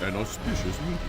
An auspicious meeting.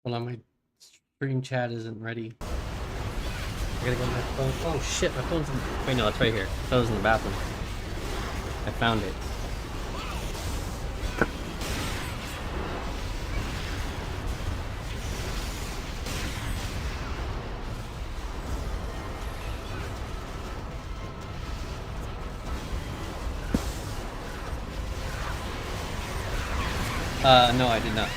Hold on, my stream chat isn't ready. I gotta go on my phone. Oh shit, my phone's in... Wait, no, it's right here. My phone's in the bathroom. I found it. No, I did not.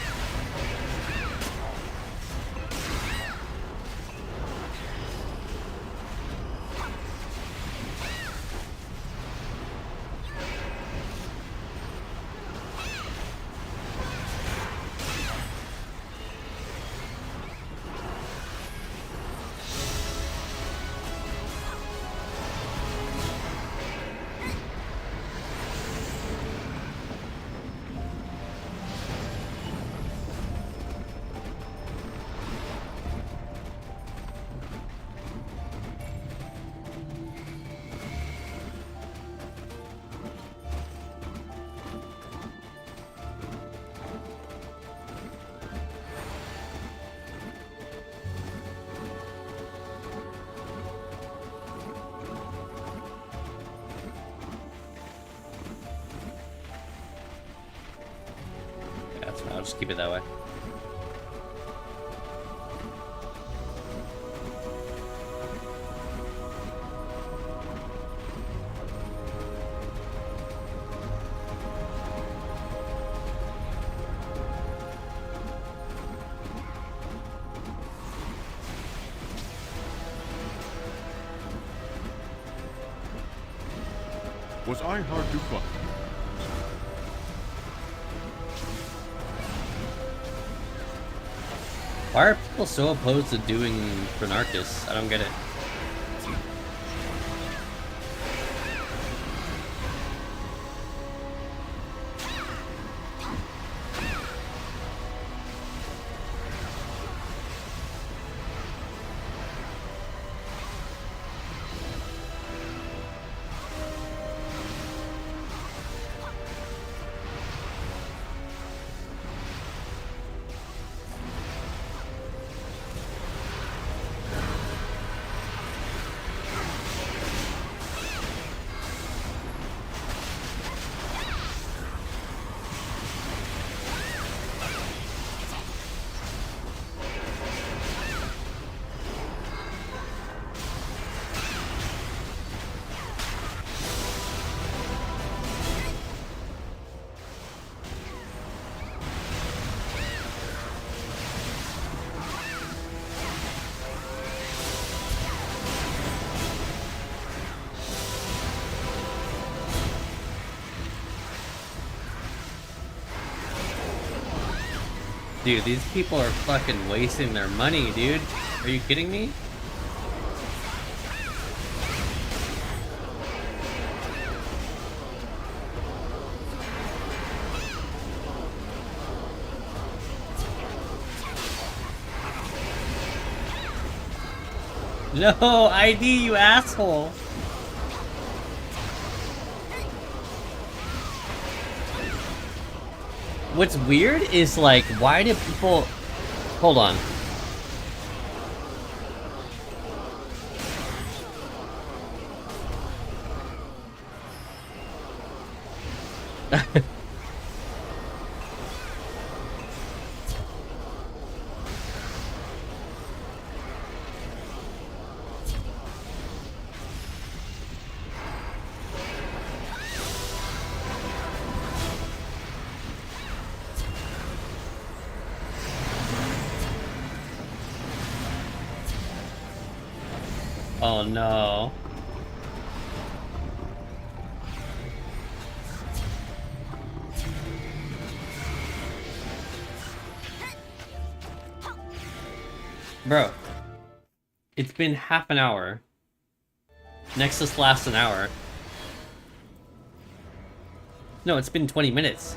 I'll just keep it that way. Was I hard to find? Why are people so opposed to doing Renarchus? I don't get it. Dude, these people are fucking wasting their money, dude. Are you kidding me? No, ID, you asshole. What's weird is like, why do people... Hold on. Oh no. Bro, it's been half an hour. Nexus lasts an hour. No, it's been 20 minutes.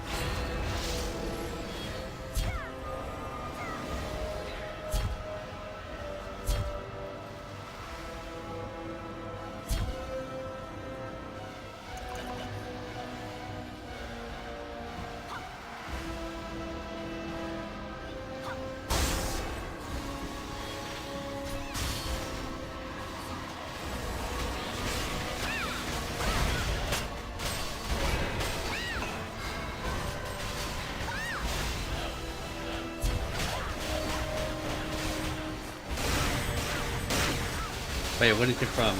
Wait, what is it from?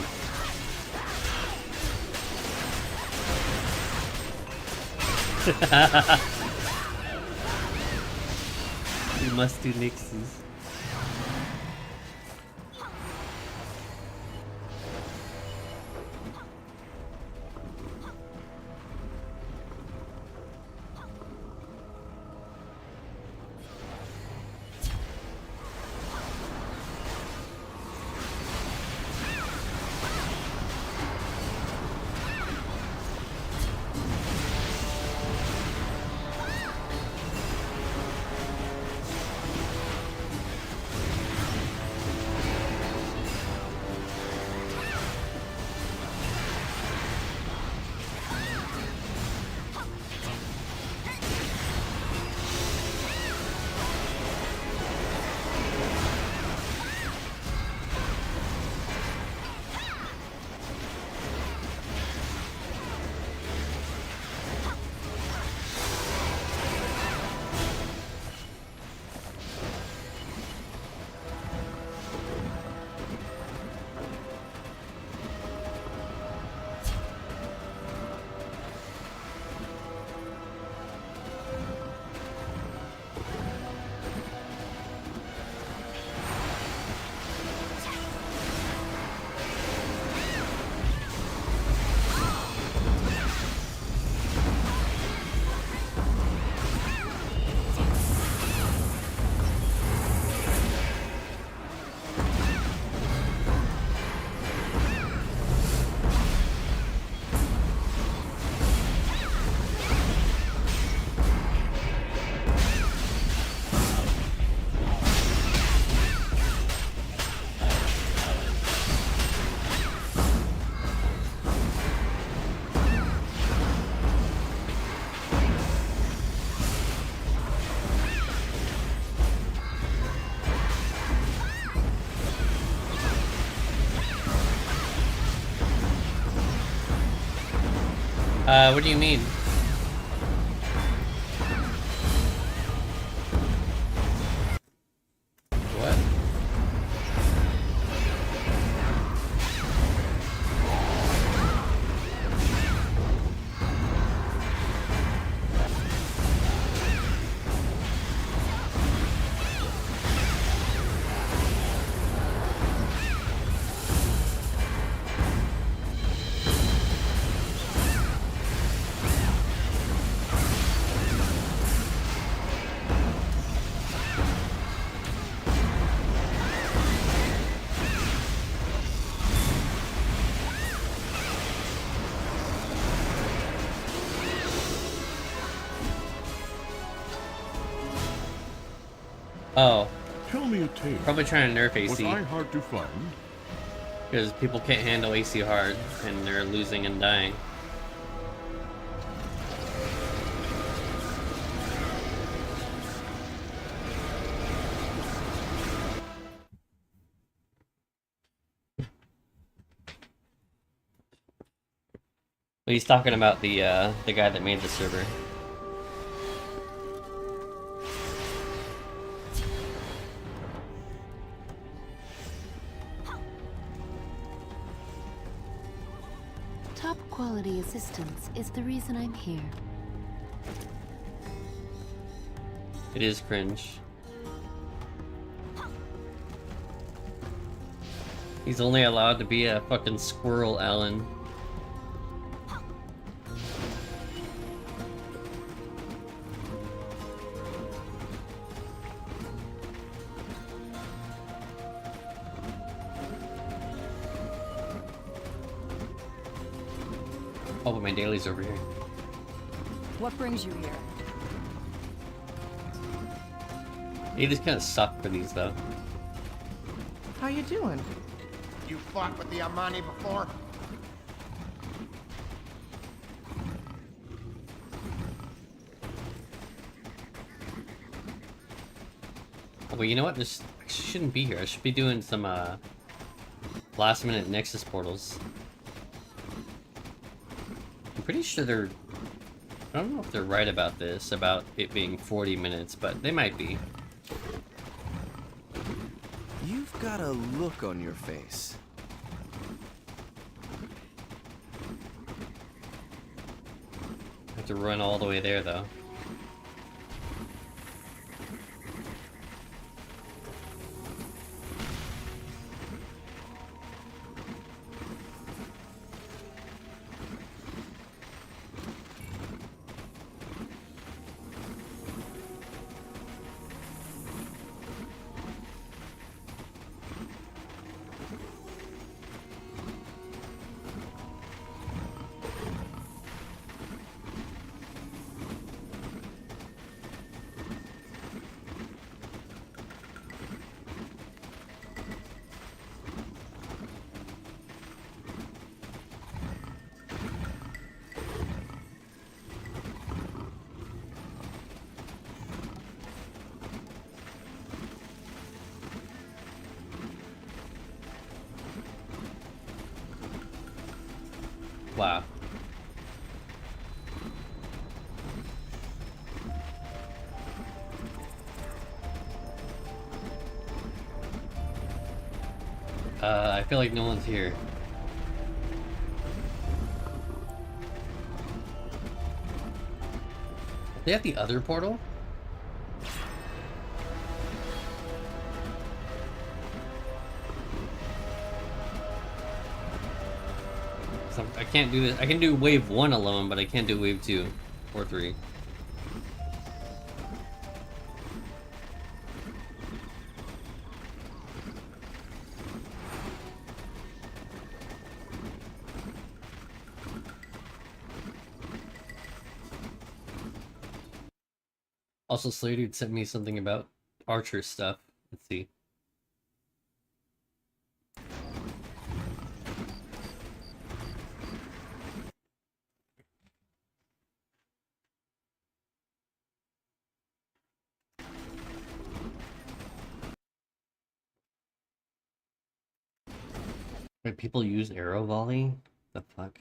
We must do Nixes. What do you mean? What? Oh, Tell me a tale. probably trying to nerf Was AC I hard to find? because people can't handle AC hard and they're losing and dying. But he's talking about the guy that made the server. Top quality assistance is the reason I'm here. It is cringe. He's only allowed to be a fucking squirrel, Alan. Oh, but my daily's over here. What brings you here? They just kind of suck for these, though. How you doing? You fought with the Amani before? Oh, well, you know what? This I shouldn't be here. I should be doing some last-minute Nexus portals. I'm pretty sure they're... I don't know if they're right about this, about it being 40 minutes, but they might be. You've got a look on your face. I have to run all the way there, though. Wow. I feel like no one's here. Are they at the other portal? So I can't do this. I can do wave 1 alone, but I can't do wave 2 or 3. Also, Slater sent me something about Archer stuff. Let's see. Wait, people use arrow volley? The fuck?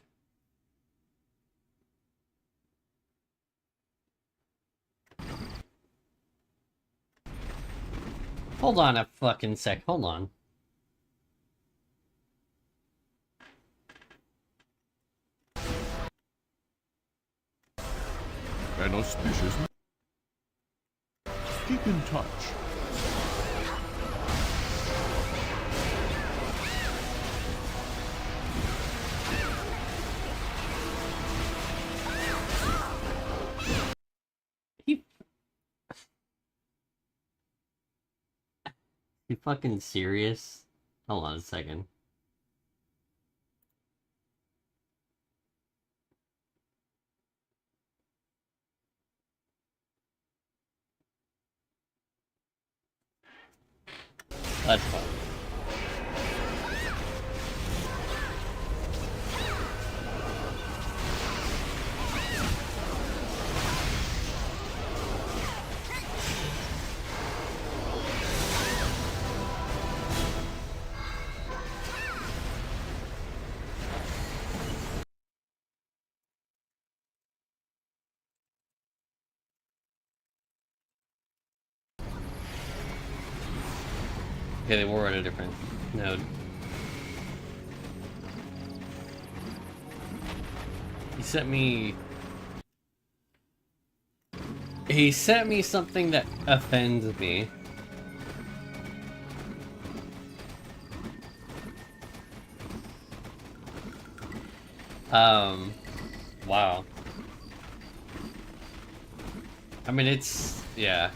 Hold on a fucking sec, hold on. An auspicious. Keep in touch. You fucking serious? Hold on a second. That's fine. Okay, they were at a different node. He sent me... He sent me something that offends me. Wow. I mean, it's... yeah.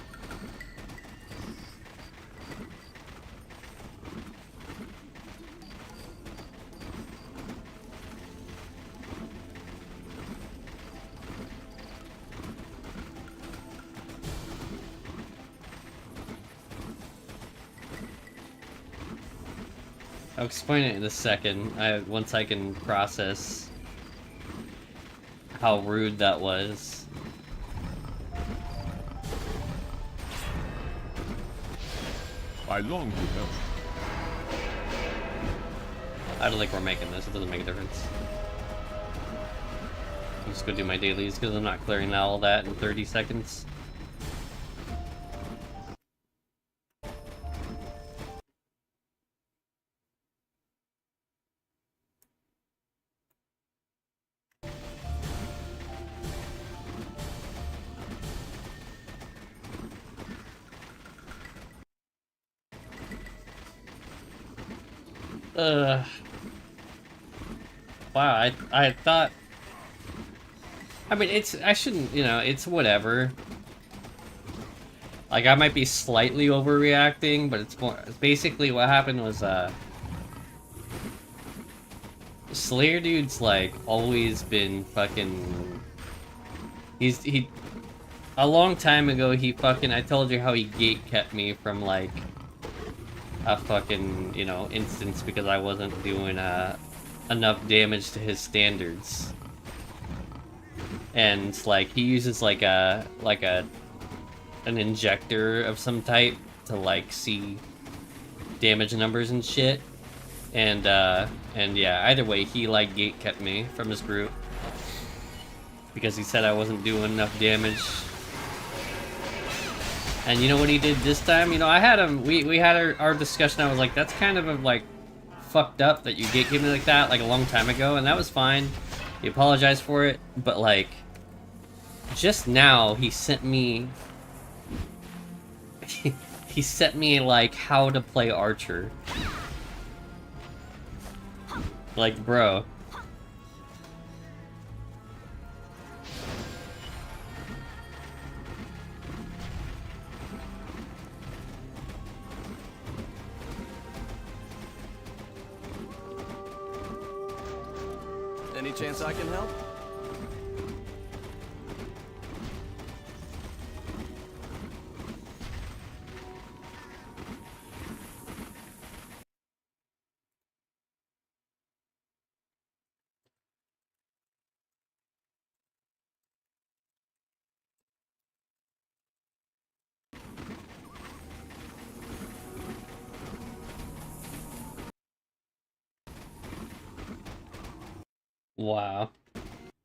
I'll explain it in a second. Once I can process how rude that was. I long to help. I don't think we're making this. It doesn't make a difference. I'm just gonna do my dailies because I'm not clearing all that in 30 seconds. Wow, I thought... I mean, I shouldn't, you know, it's whatever. Like, I might be slightly overreacting, but it's more... Basically, what happened was, Slayer dude's, like, always been fucking... He... A long time ago, he fucking... I told you how he gate kept me from, like... a fucking, you know, instance because I wasn't doing enough damage to his standards. And like he uses like an injector of some type to like see damage numbers and shit. And yeah, either way he like gate kept me from his group because he said I wasn't doing enough damage. And you know what he did this time? You know, I had him, we had our discussion. I was like, that's kind of like fucked up that you gatekeep me like that, like a long time ago, and that was fine. He apologized for it, but like, just now he sent me, he sent me like how to play Archer. Like, bro. Any chance I can help? Wow.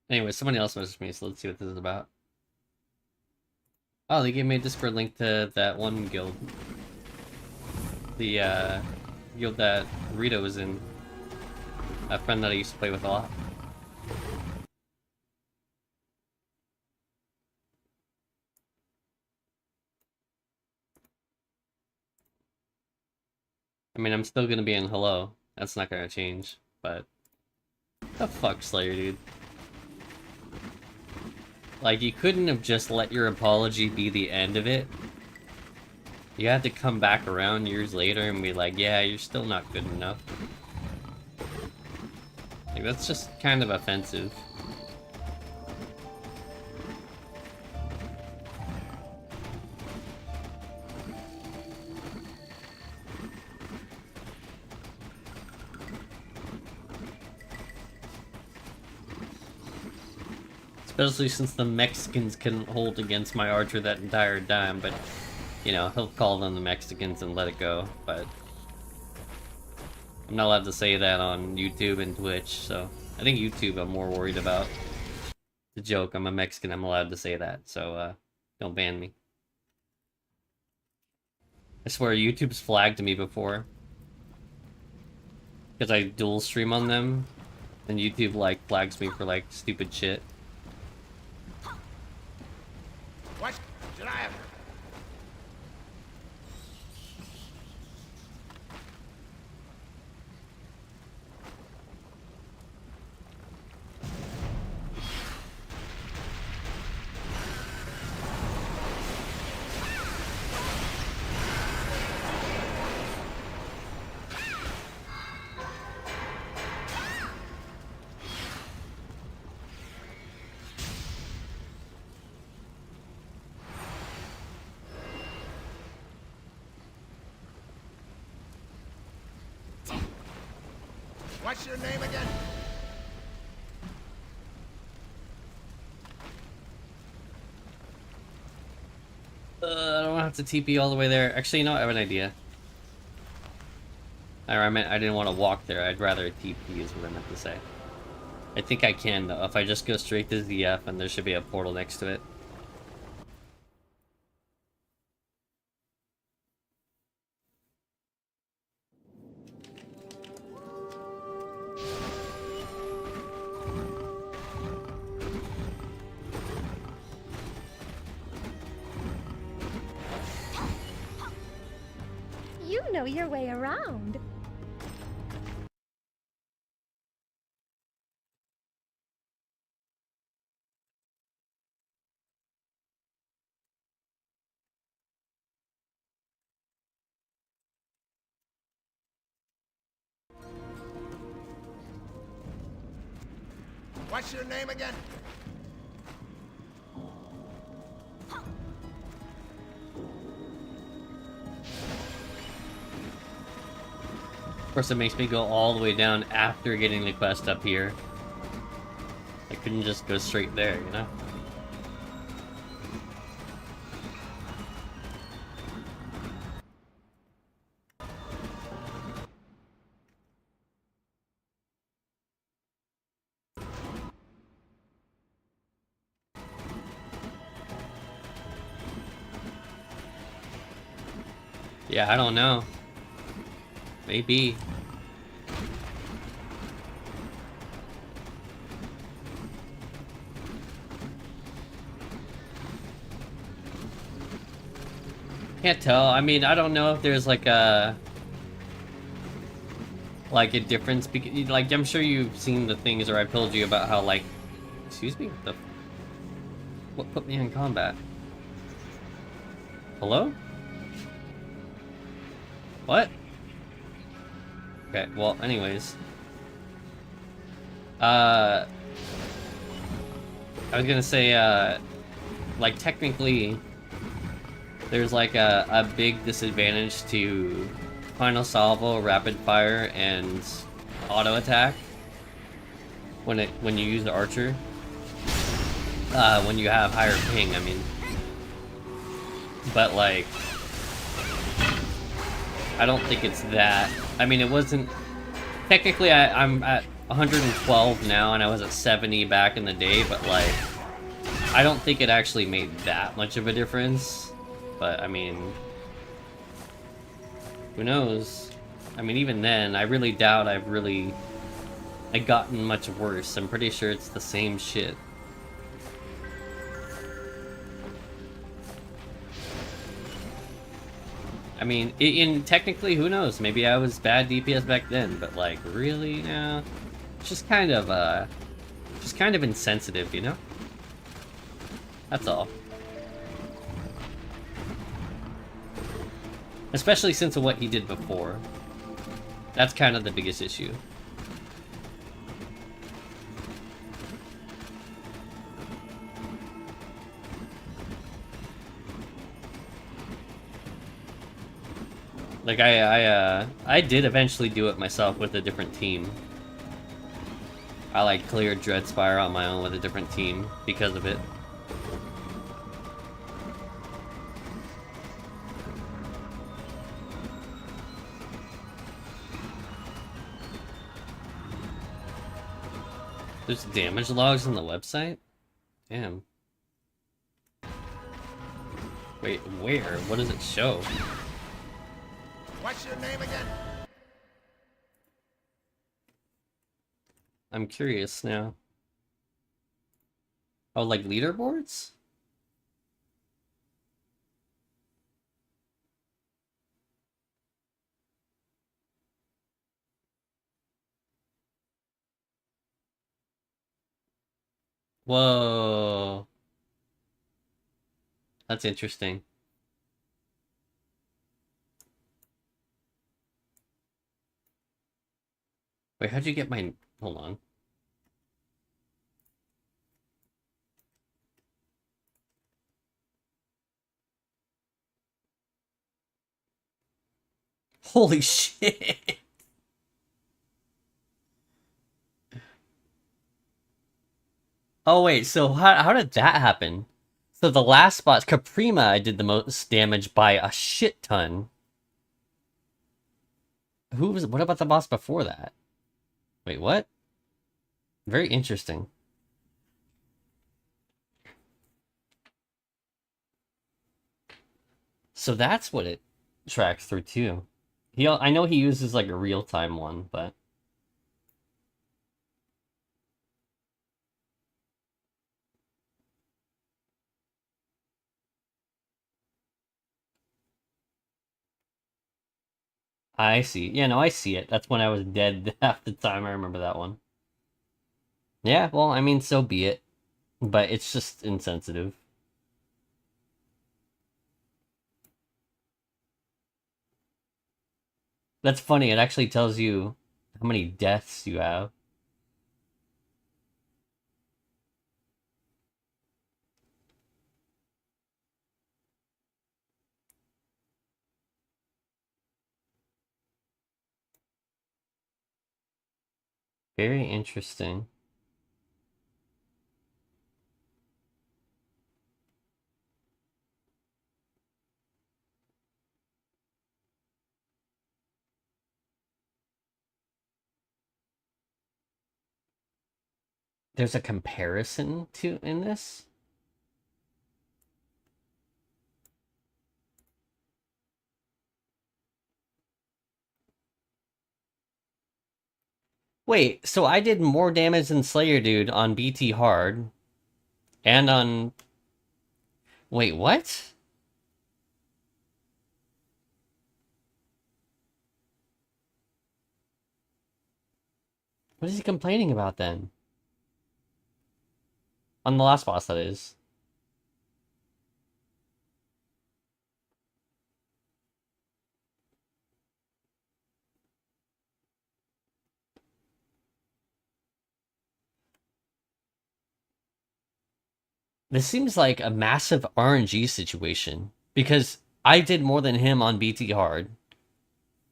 Anyway, somebody else messaged me, so let's see what this is about. Oh, they gave me a Discord link to that one guild. The, guild that Rita was in. A friend that I used to play with a lot. I mean, I'm still gonna be in Hello. That's not gonna change, but... The fuck, Slayer, dude? Like, you couldn't have just let your apology be the end of it. You had to come back around years later and be like, yeah, you're still not good enough. Like, that's just kind of offensive. Especially since the Mexicans couldn't hold against my Archer that entire time, but, you know, he'll call them the Mexicans and let it go, but... I'm not allowed to say that on YouTube and Twitch, so... I think YouTube I'm more worried about. The joke, I'm a Mexican, I'm allowed to say that, so, don't ban me. I swear, YouTube's flagged me before. Because I dual stream on them. And YouTube, like, flags me for, like, stupid shit. What should I have? What's your name again? I don't have to TP all the way there. Actually, you know what? I have an idea. I didn't want to walk there. I'd rather TP is what I meant to say. I think I can, though. If I just go straight to ZF, and there should be a portal next to it. You know your way around. What's your name again? Of course, it makes me go all the way down after getting the quest up here. I couldn't just go straight there, you know? Yeah, I don't know. Maybe. Can't tell. I mean, I don't know if there's like a difference. Like, I'm sure you've seen the things, or I've told you about how, like, excuse me, what put me in combat? Hello? What? Okay, well, anyways. I was gonna say, like, technically, there's like a big disadvantage to Final Salvo, Rapid Fire, and Auto Attack when you use the Archer. When you have higher ping, I mean. But, like, I don't think it's that. I mean, it wasn't... Technically, I'm at 112 now, and I was at 70 back in the day, but, like, I don't think it actually made that much of a difference. But, I mean... Who knows? I mean, even then, I really doubt I've gotten much worse. I'm pretty sure it's the same shit. I mean, technically, who knows? Maybe I was bad DPS back then, but, like, really now, it's just kind of insensitive, you know? That's all. Especially since of what he did before. That's kind of the biggest issue. Like, I did eventually do it myself with a different team. I, like, cleared Dreadspire on my own with a different team because of it. There's damage logs on the website? Damn. Wait, where? What does it show? What's your name again? I'm curious now. Oh, like leaderboards? Whoa. That's interesting. Wait, how'd you get my... Hold on. Holy shit! Oh wait, so how did that happen? So the last boss, Caprima, I did the most damage by a shit ton. What about the boss before that? Wait, what? Very interesting. So that's what it tracks through too. I know he uses like a real-time one, but... I see. Yeah, no, I see it. That's when I was dead half the time. I remember that one. Yeah, well, I mean, so be it. But it's just insensitive. That's funny. It actually tells you how many deaths you have. Very interesting. There's a comparison in this? Wait, so I did more damage than Slayer Dude on BT Hard. And on... Wait, what? What is he complaining about then? On the last boss, that is. This seems like a massive RNG situation. Because I did more than him on BT Hard.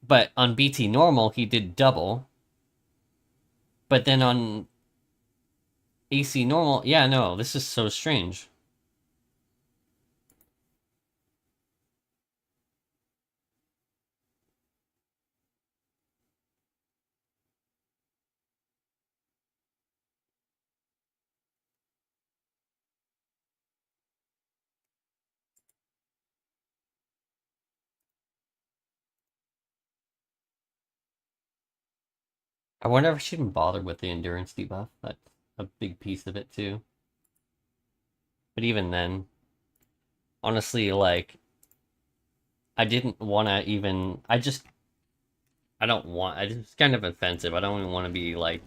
But on BT Normal, he did double. But then on AC Normal... Yeah, no, this is so strange. I wonder if I shouldn't bother with the endurance debuff. That's a big piece of it too. But even then, honestly, like, I didn't want to even... It's kind of offensive. I don't even want to be, like,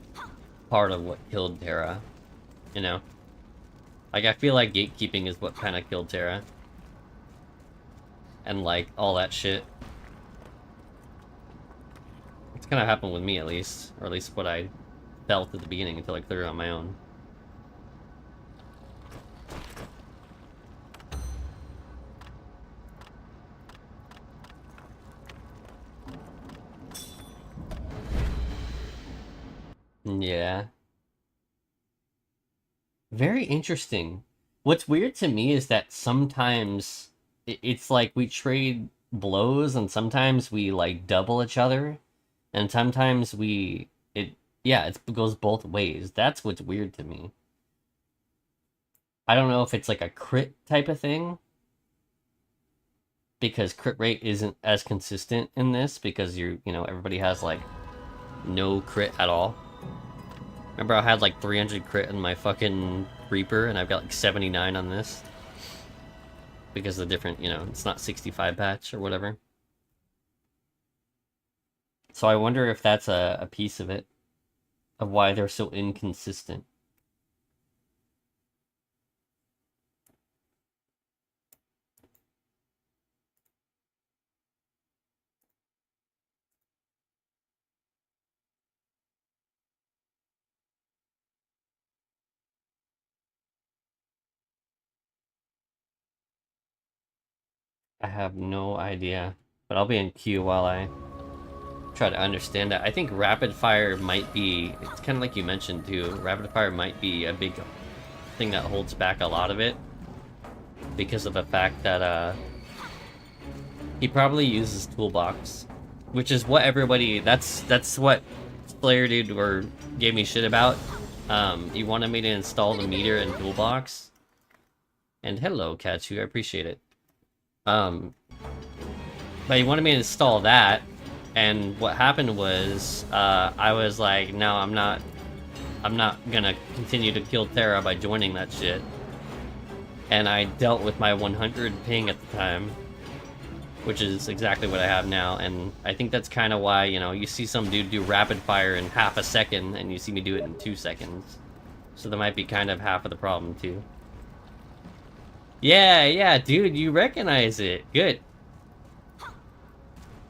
part of what killed Terra. You know? Like, I feel like gatekeeping is what kind of killed Terra. And, like, all that shit. It's kind of happened with me, at least. Or at least what I felt at the beginning until I cleared it on my own. Yeah. Very interesting. What's weird to me is that sometimes it's like we trade blows and sometimes we like double each other and sometimes it goes both ways. That's what's weird to me. I don't know if it's like a crit type of thing. because crit rate isn't as consistent in this because everybody has like no crit at all. Remember I had like 300 crit in my fucking Reaper and I've got like 79 on this. Because the different, it's not 65 patch or whatever. So I wonder if that's a piece of it. Of why they're so inconsistent. I have no idea. But I'll be in queue while I try to understand that. I think rapid fire might be, it's kind of like you mentioned too, rapid fire might be a big thing that holds back a lot of it. Because of the fact that he probably uses toolbox. Which is what everybody, that's what Slayer dude gave me shit about. He wanted me to install the meter and toolbox. And hello, Kachu, I appreciate it. But he wanted me to install that, and what happened was, I was like, no, I'm not gonna continue to kill Terra by joining that shit. And I dealt with my 100 ping at the time, which is exactly what I have now, and I think that's kind of why, you see some dude do rapid fire in half a second, and you see me do it in 2 seconds. So that might be kind of half of the problem, too. Yeah, dude, you recognize it. Good.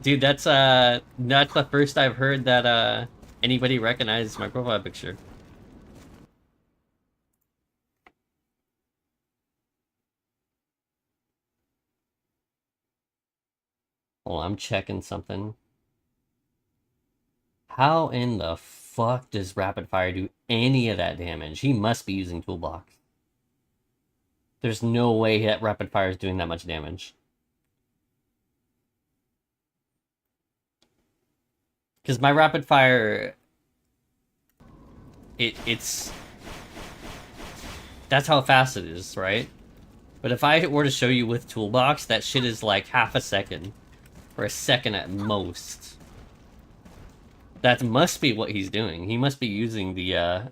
Dude, that's the first I've heard that anybody recognizes my profile picture. Oh, I'm checking something. How in the fuck does rapid fire do any of that damage? He must be using toolbox. There's no way that rapid fire is doing that much damage. Because my rapid fire, it's that's how fast it is, right? But if I were to show you with toolbox, that shit is like half a second, or a second at most. That must be what he's doing. He must be using the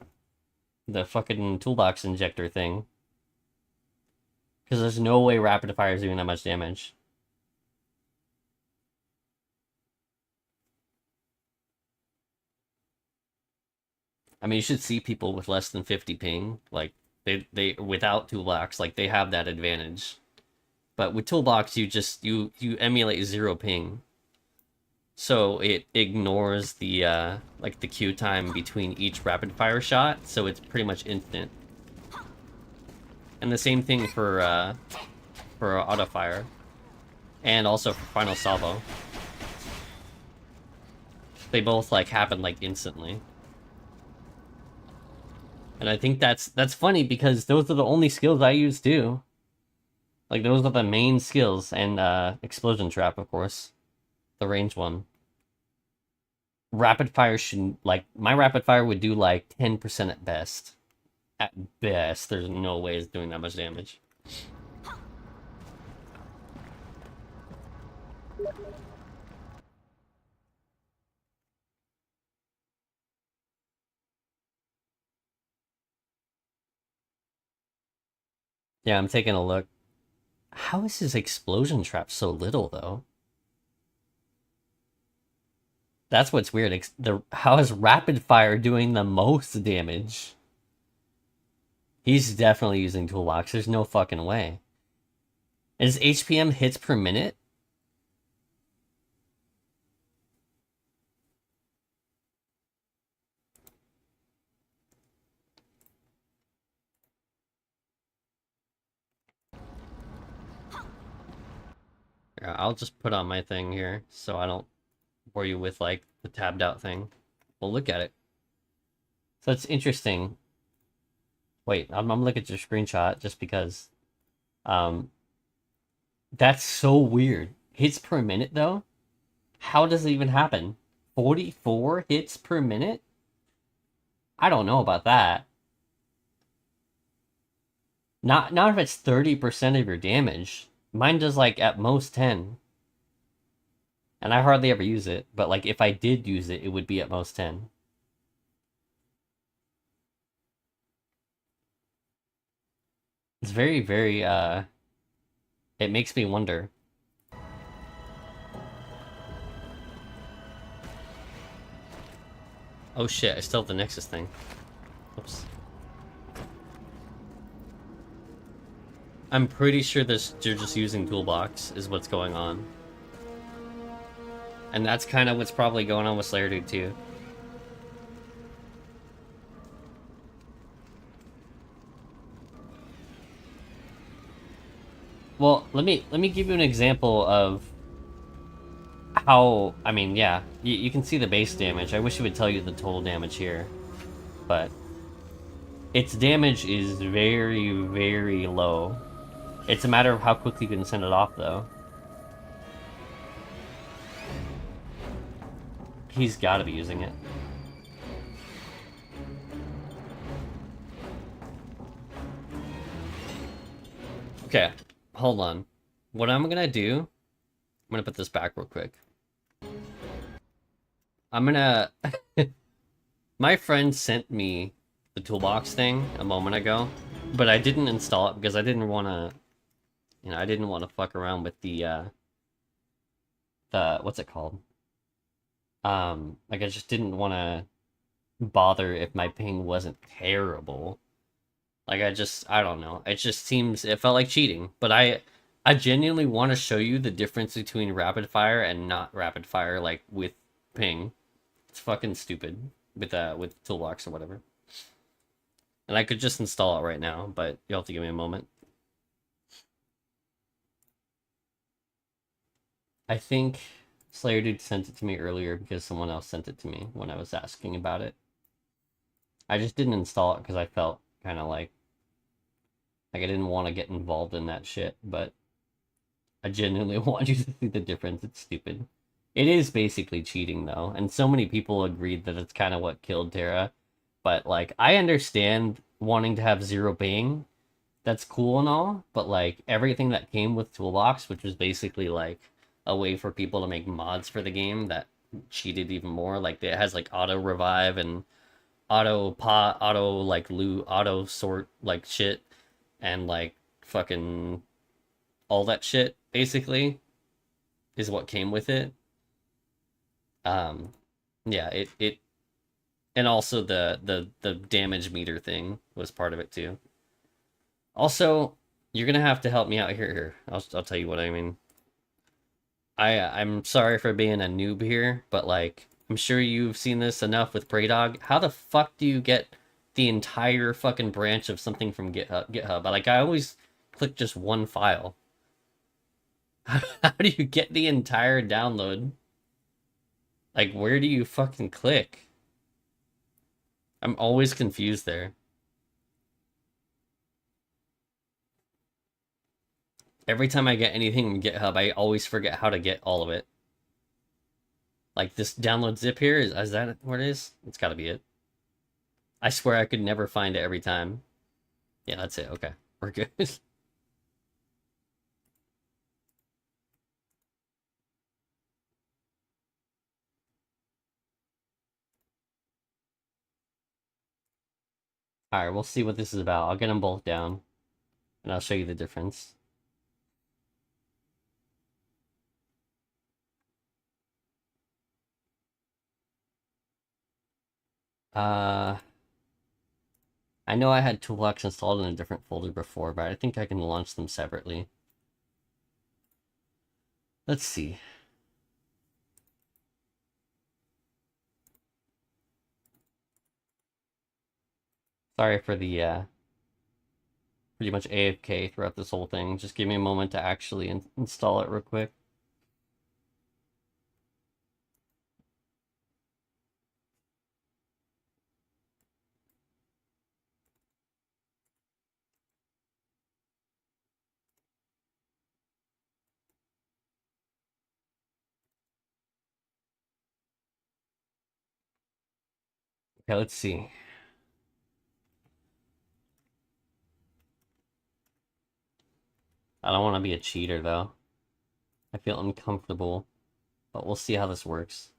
fucking toolbox injector thing. Because there's no way rapid fire is doing that much damage. I mean, you should see people with less than 50 ping, like they without toolbox, like they have that advantage. But with toolbox, you emulate 0 ping, so it ignores the like the queue time between each rapid fire shot, so it's pretty much instant. And the same thing for auto fire, and also for final salvo. They both like happen like instantly. And I think that's funny because those are the only skills I use too. Like those are the main skills, and explosion trap, of course, the range one. Rapid fire should, like, my rapid fire would do like 10% at best. At best, there's no way it's doing that much damage. Yeah, I'm taking a look. How is his explosion trap so little, though? That's what's weird. How is rapid fire doing the most damage? He's definitely using toolbox. There's no fucking way. Is HPM hits per minute? Yeah, I'll just put on my thing here so I don't bore you with like the tabbed out thing. We'll look at it. So it's interesting. Wait, I'm looking at your screenshot just because. That's so weird. Hits per minute though? How does it even happen? 44 hits per minute? I don't know about that. Not if it's 30% of your damage. Mine does like at most 10. And I hardly ever use it, but like if I did use it, it would be at most 10. It's very, very, it makes me wonder. Oh shit, I still have the Nexus thing. Oops. I'm pretty sure this you're just using Toolbox is what's going on. And that's kind of what's probably going on with Slayer Dude too. Well, let me give you an example of how, I mean, yeah, you can see the base damage. I wish it would tell you the total damage here, but its damage is very, very low. It's a matter of how quickly you can send it off, though. He's got to be using it. Okay, hold on. What I'm gonna do, I'm gonna put this back real quick. I'm gonna... My friend sent me the toolbox thing a moment ago, but I didn't install it because I didn't want to, you know, I didn't want to fuck around with the, what's it called? Like I just didn't want to bother if my ping wasn't terrible. Like I don't know. It just seems, it felt like cheating, but I genuinely want to show you the difference between rapid fire and not rapid fire, like with ping. It's fucking stupid with Toolbox or whatever. And I could just install it right now, but you'll have to give me a moment. I think Slayer Dude sent it to me earlier because someone else sent it to me when I was asking about it. I just didn't install it because I felt kind of like I didn't want to get involved in that shit, but I genuinely want you to see the difference. It's stupid. It is basically cheating, though, and so many people agreed that it's kind of what killed Terra. But, like, I understand wanting to have zero ping. That's cool and all, but, like, everything that came with Toolbox, which was basically, like, a way for people to make mods for the game that cheated even more. Like, it has, like, auto-revive and auto-pot, like, loot, auto-sort, like, shit. And, like, fucking all that shit, basically, is what came with it. Yeah, it and also the damage meter thing was part of it too. Also, you're gonna have to help me out here. I'll tell you what I mean. I'm sorry for being a noob here, but like I'm sure you've seen this enough with Praydog. How the fuck do you get the entire fucking branch of something from GitHub? Like I always click just one file. How do you get the entire download? Like, where do you fucking click? I'm always confused there. Every time I get anything from GitHub, I always forget how to get all of it. Like, this download zip here, is that what it is? It's gotta be it. I swear I could never find it every time. Yeah, that's it. Okay, we're good. Alright, we'll see what this is about. I'll get them both down, and I'll show you the difference. I know I had Toolbox installed in a different folder before, but I think I can launch them separately. Let's see. Sorry for the, pretty much AFK throughout this whole thing. Just give me a moment to actually install it real quick. Okay, let's see. I don't want to be a cheater, though. I feel uncomfortable, but we'll see how this works.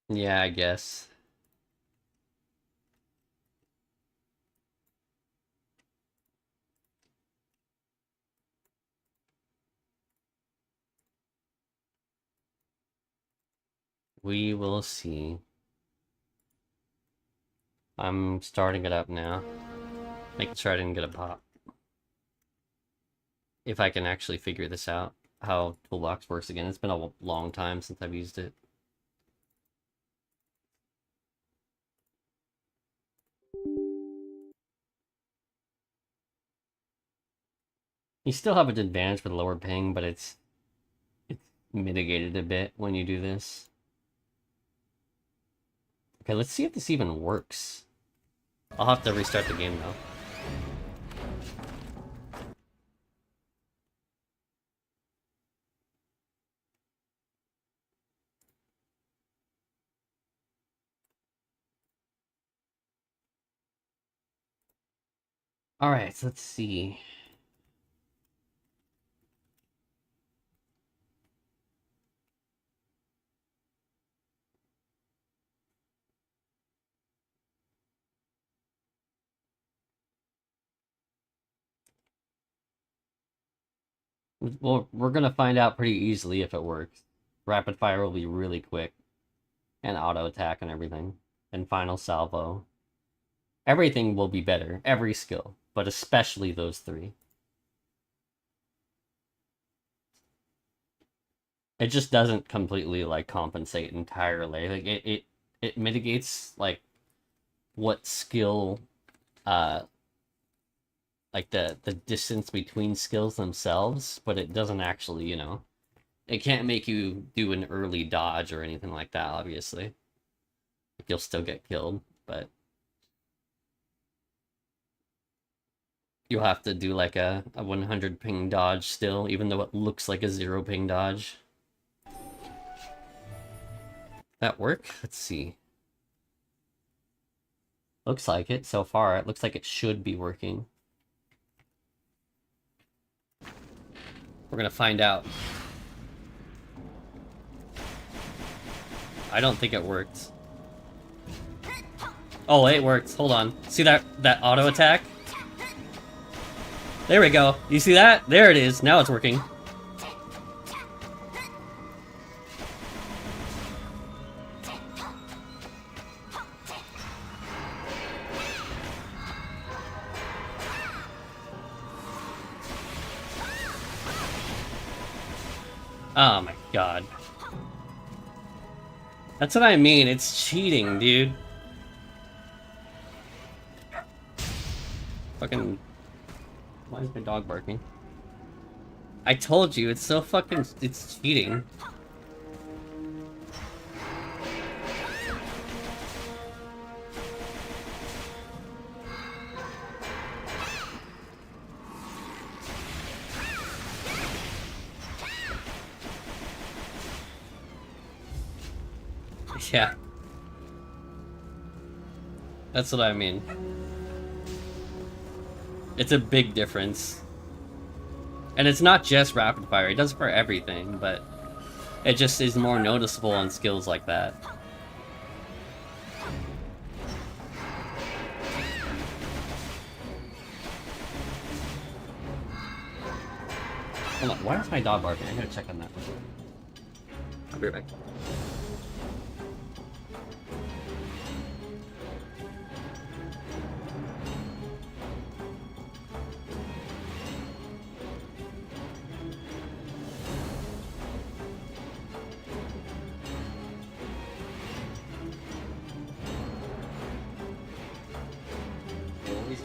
Yeah, I guess. We will see. I'm starting it up now. Making sure I didn't get a pop. If I can actually figure this out, how Toolbox works again. It's been a long time since I've used it. You still have an advantage with lower ping, but it's mitigated a bit when you do this. Okay, let's see if this even works. I'll have to restart the game though. Alright, so let's see. Well, we're gonna find out pretty easily if it works. Rapid fire will be really quick. And auto attack and everything. And final salvo. Everything will be better. Every skill. But especially those three. It just doesn't completely, like, compensate entirely. Like, it mitigates, like, what skill, like, the distance between skills themselves, but it doesn't actually, you know, it can't make you do an early dodge or anything like that, obviously. Like, you'll still get killed, but you'll have to do, like, a 100 ping dodge still, even though it looks like a 0 ping dodge. That work? Let's see. Looks like it so far. It looks like it should be working. We're gonna find out. I don't think it worked. Oh, it worked. Hold on. See that auto attack? There we go. You see that? There it is. Now it's working. Oh my god. That's what I mean, it's cheating, dude. Fucking... Why is my dog barking? I told you, it's so fucking... It's cheating. Yeah. That's what I mean. It's a big difference. And it's not just rapid fire, it does it for everything, but it just is more noticeable on skills like that. Hold on, why is my dog barking? I gotta check on that. I'll be right back.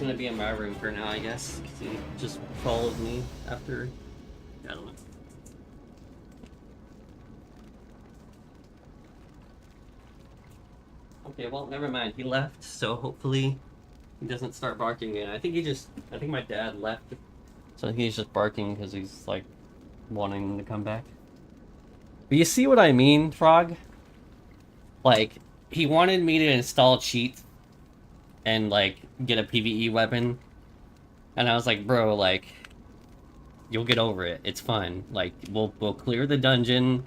Gonna be in my room for now, I guess. He just followed me after. I don't know. Okay, well, never mind. He left, so hopefully he doesn't start barking again. I think my dad left, so he's just barking because he's like wanting them to come back. But you see what I mean, Frog? Like, he wanted me to install cheats and, like, get a PvE weapon. And I was like, bro, like, you'll get over it. It's fine. Like, we'll clear the dungeon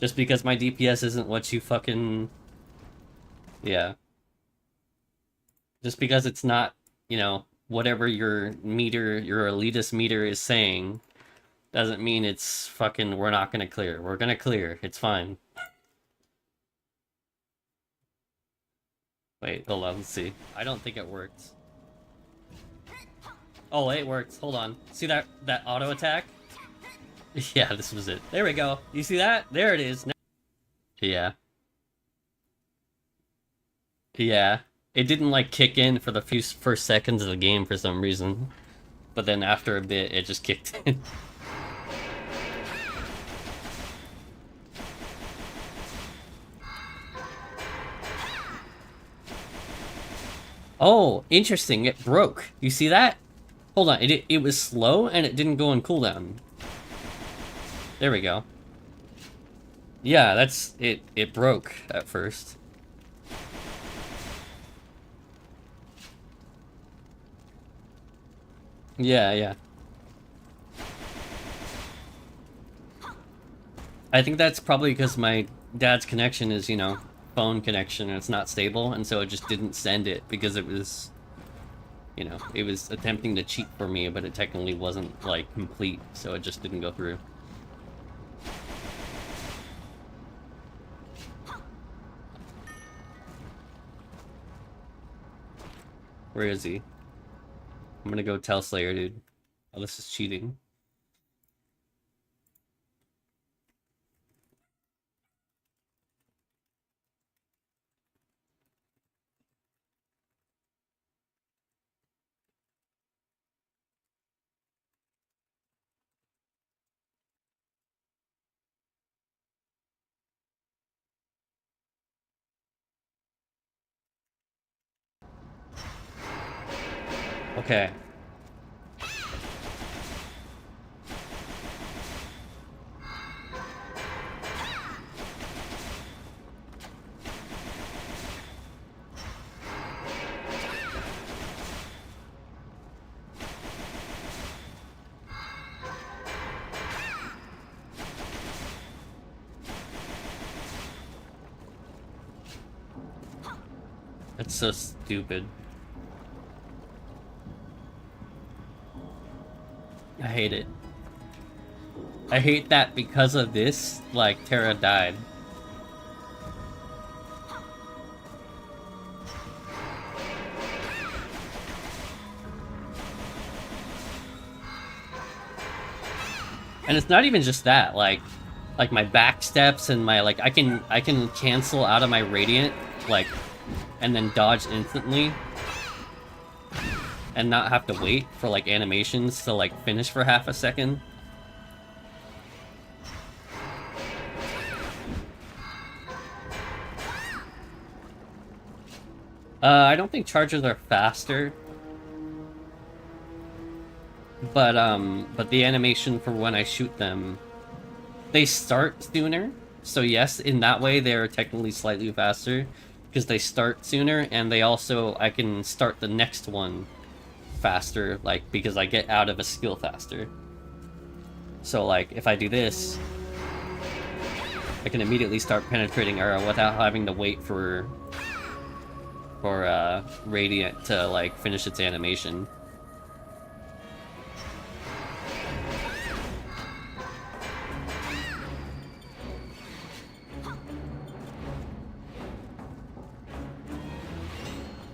just because my DPS isn't what you fucking... Yeah. Just because it's not, you know, whatever your meter, your elitist meter is saying, doesn't mean it's fucking, we're not gonna clear. We're gonna clear. It's fine. Wait, hold on, let's see. I don't think it worked. Oh, it worked. Hold on. See that auto attack? Yeah, this was it. There we go. You see that? There it is. Yeah. Yeah. It didn't, like, kick in for the first seconds of the game for some reason. But then after a bit, it just kicked in. Oh, interesting. It broke. You see that? Hold on. It was slow and it didn't go on cooldown. There we go. Yeah, that's it. It broke at first. Yeah, yeah. I think that's probably because my dad's connection is, you know, phone connection and it's not stable, and so it just didn't send it because it was, you know, it was attempting to cheat for me, but it technically wasn't, like, complete, so it just didn't go through. Where is he? I'm gonna go tell Slayer, dude. Oh, this is cheating. Okay. That's so stupid. I hate it. I hate that because of this, like, Terra died. And it's not even just that, like my back steps and my, like, I can cancel out of my radiant, like, and then dodge instantly. And not have to wait for, like, animations to, like, finish for half a second. I don't think chargers are faster. But the animation for when I shoot them, they start sooner. So yes, in that way they're technically slightly faster, because they start sooner, and they also, I can start the next one faster, like, because I get out of a skill faster. So, like, if I do this, I can immediately start penetrating Aura without having to wait for Radiant to, like, finish its animation.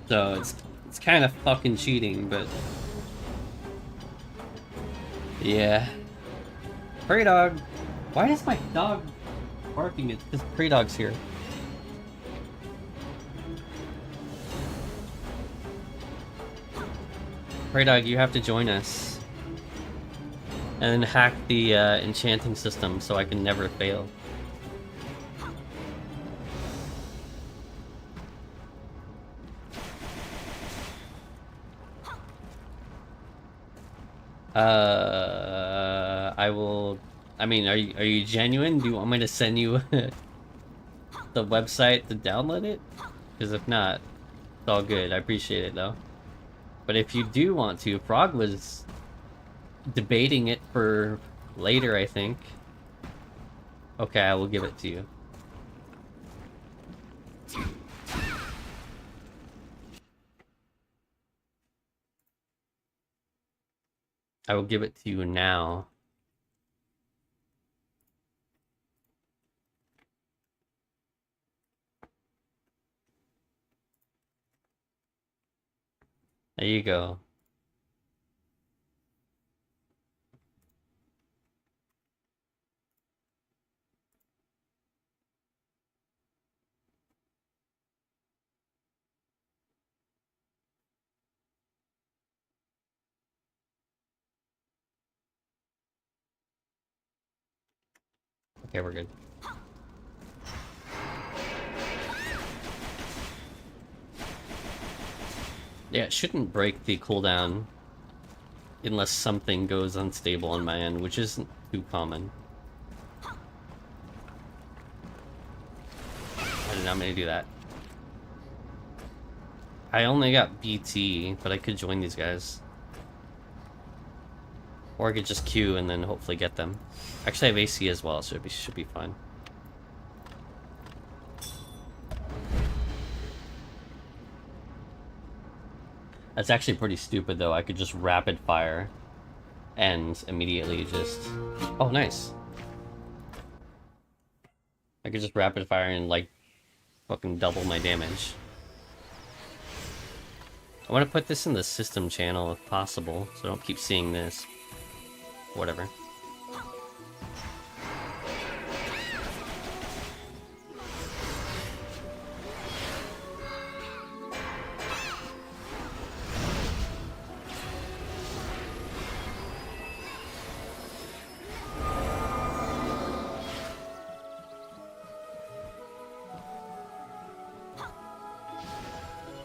So it's kind of fucking cheating, but yeah. Prey Dog. Why is my dog barking? It's because Prey Dog's here. Prey Dog, you have to join us and hack the enchanting system so I can never fail. I will I mean, are you genuine? Do you want me to send you the website to download it? Because if not, it's all good. I appreciate it though. But if you do want to, Frog was debating it for later, I think. Okay, I will give it to you. I will give it to you now. There you go. Okay, we're good. Yeah, it shouldn't break the cooldown unless something goes unstable on my end, which isn't too common. I did not mean to do that. I only got BT, but I could join these guys. Or I could just queue and then hopefully get them. Actually, I have AC as well, so it should be fine. That's actually pretty stupid, though. I could just rapid fire and immediately just... Oh, nice. I could just rapid fire and, like, fucking double my damage. I want to put this in the system channel if possible, so I don't keep seeing this. Whatever.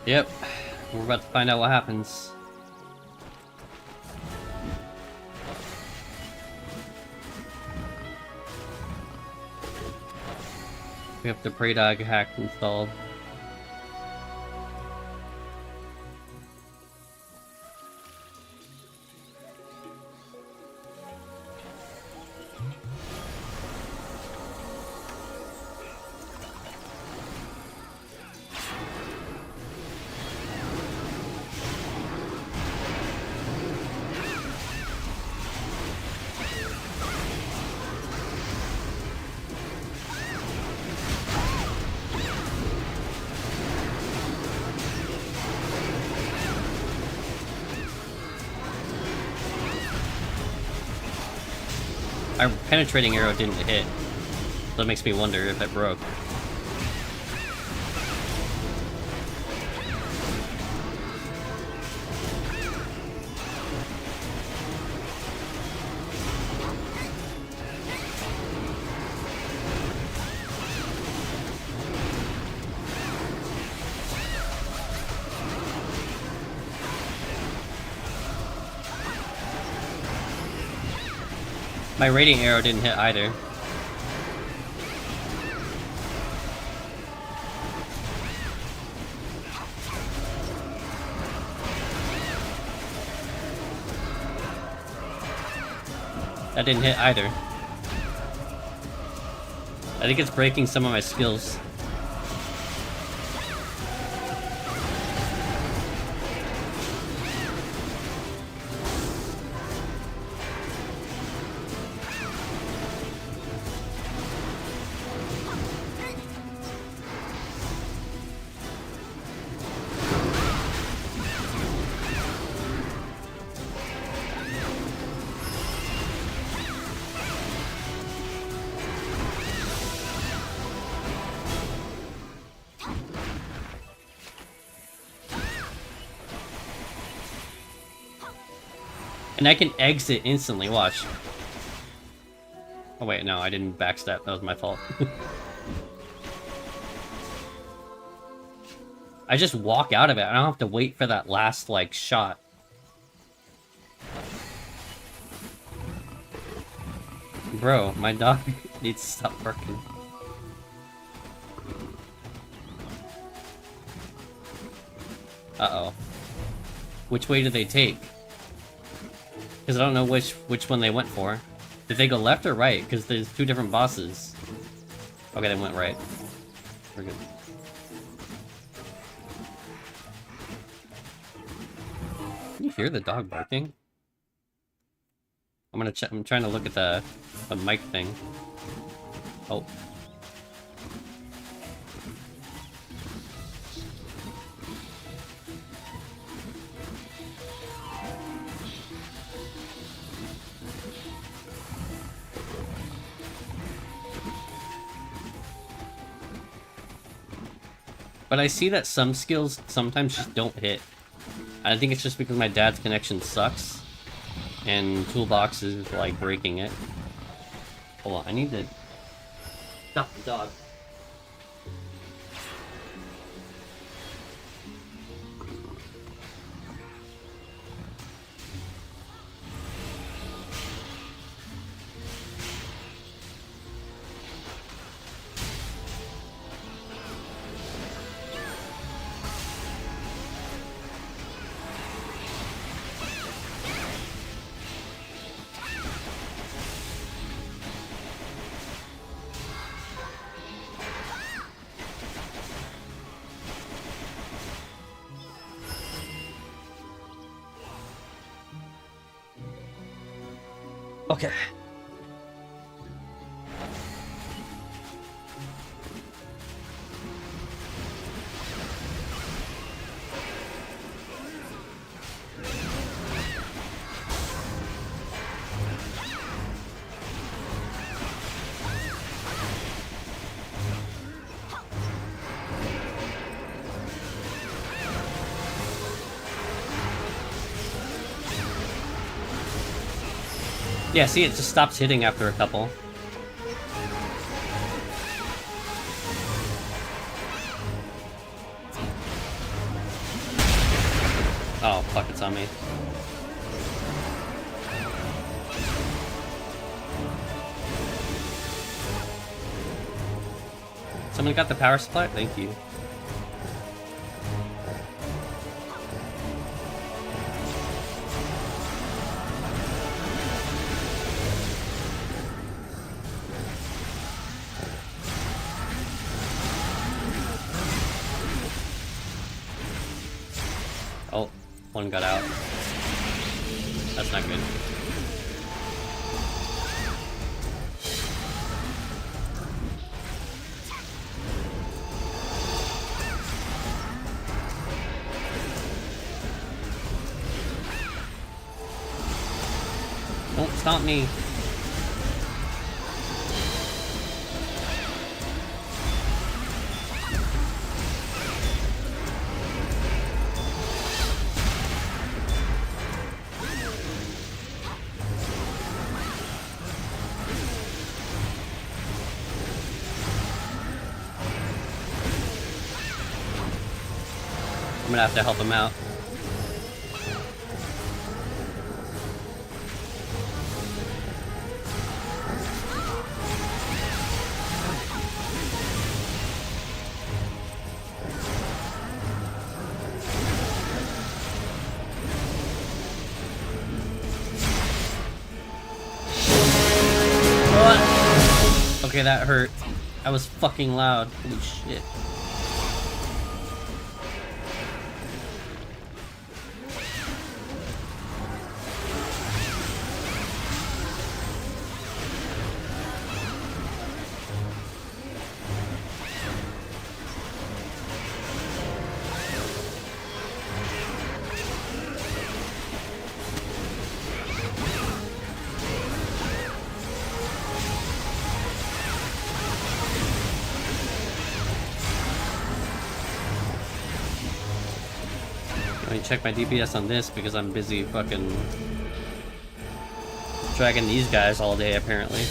Yep, we're about to find out what happens. We have the Prey Dog hack installed. Our penetrating arrow didn't hit. That makes me wonder if it broke. My radiant arrow didn't hit either. That didn't hit either. I think it's breaking some of my skills. And I can exit instantly, watch. Oh wait, no, I didn't backstab, that was my fault. I just walk out of it, I don't have to wait for that last, like, shot. Bro, my dog needs to stop barking. Uh-oh. Which way did they take? Because I don't know which one they went for. Did they go left or right? Because there's two different bosses. Okay, they went right. We're good. Can you hear the dog barking? I'm gonna check. I'm trying to look at the mic thing. Oh. But I see that some skills sometimes just don't hit. I think it's just because my dad's connection sucks. And Toolbox is, like, breaking it. Hold on, I need to... Stop the dog. Okay. Yeah, see, it just stops hitting after a couple. Oh, fuck, it's on me. Someone got the power supply? Thank you. Oh, one got out. That's not good. Don't stomp me. I'm gonna have to help him out. Okay, that hurt. That was fucking loud. Holy shit. Let me check my DPS on this because I'm busy fucking dragging these guys all day apparently.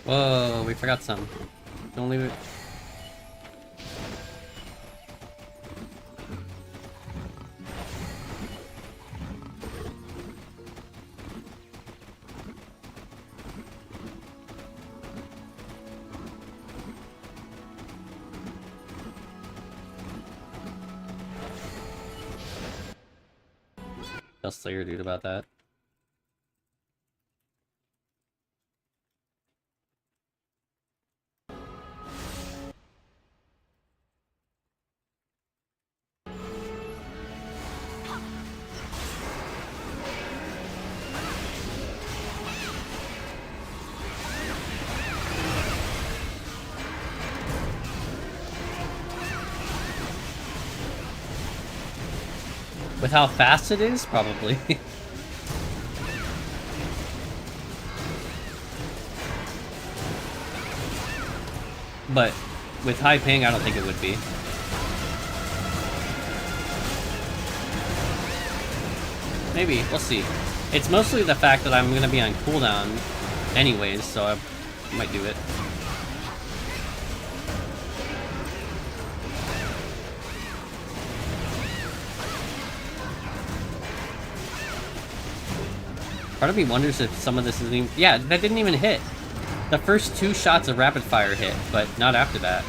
Whoa, we forgot some. Don't leave it. Tell Slayer dude about that. With how fast it is, probably. But with high ping, I don't think it would be. Maybe, we'll see. It's mostly the fact that I'm gonna be on cooldown anyways, so I might do it. Part of me wonders if some of this isn't even... Yeah, that didn't even hit. The first 2 shots of rapid fire hit, but not after that.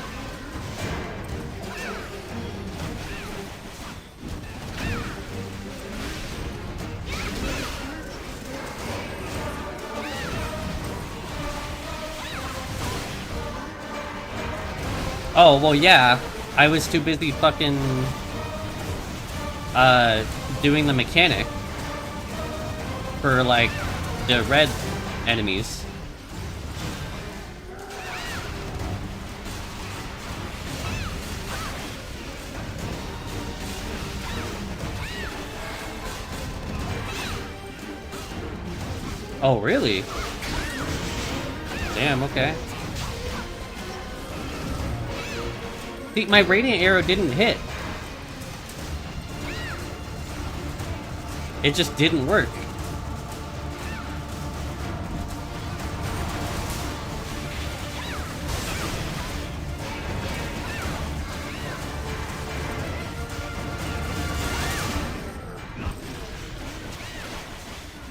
Oh, well, yeah. I was too busy fucking... doing the mechanic. For, like, the red enemies. Oh, really? Damn, okay. See, my radiant arrow didn't hit. It just didn't work.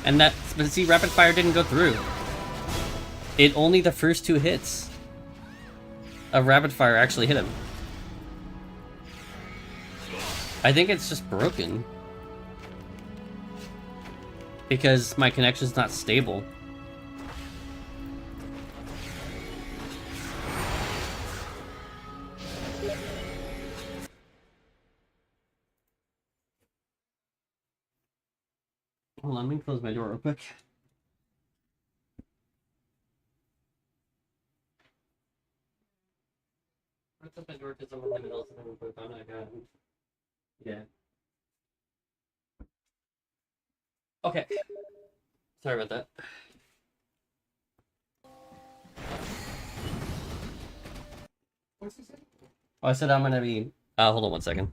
And that, but see, rapid fire didn't go through. It only the first 2 hits of rapid fire actually hit him. I think it's just broken. Because my connection's not stable. Hold on, let me close my door real quick. Let's open the door because I'm in the middle of something real quick. Oh my god. Yeah. Okay. Sorry about that. What's he say? Oh, I said I'm gonna be... hold on one second.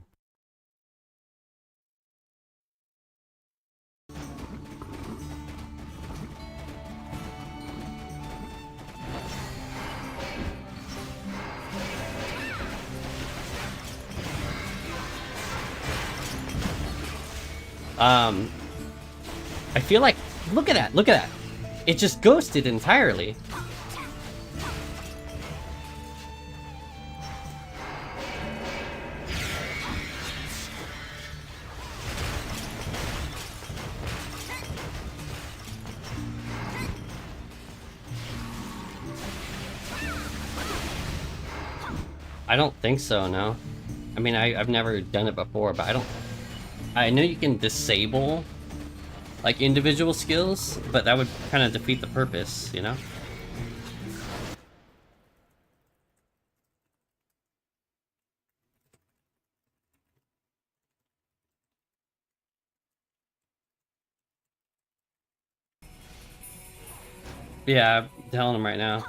I feel like, look at that. It just ghosted entirely. I don't think so, no. I mean, I've never done it before, but I know you can disable, like, individual skills, but that would kind of defeat the purpose, you know? Yeah, I'm telling him right now.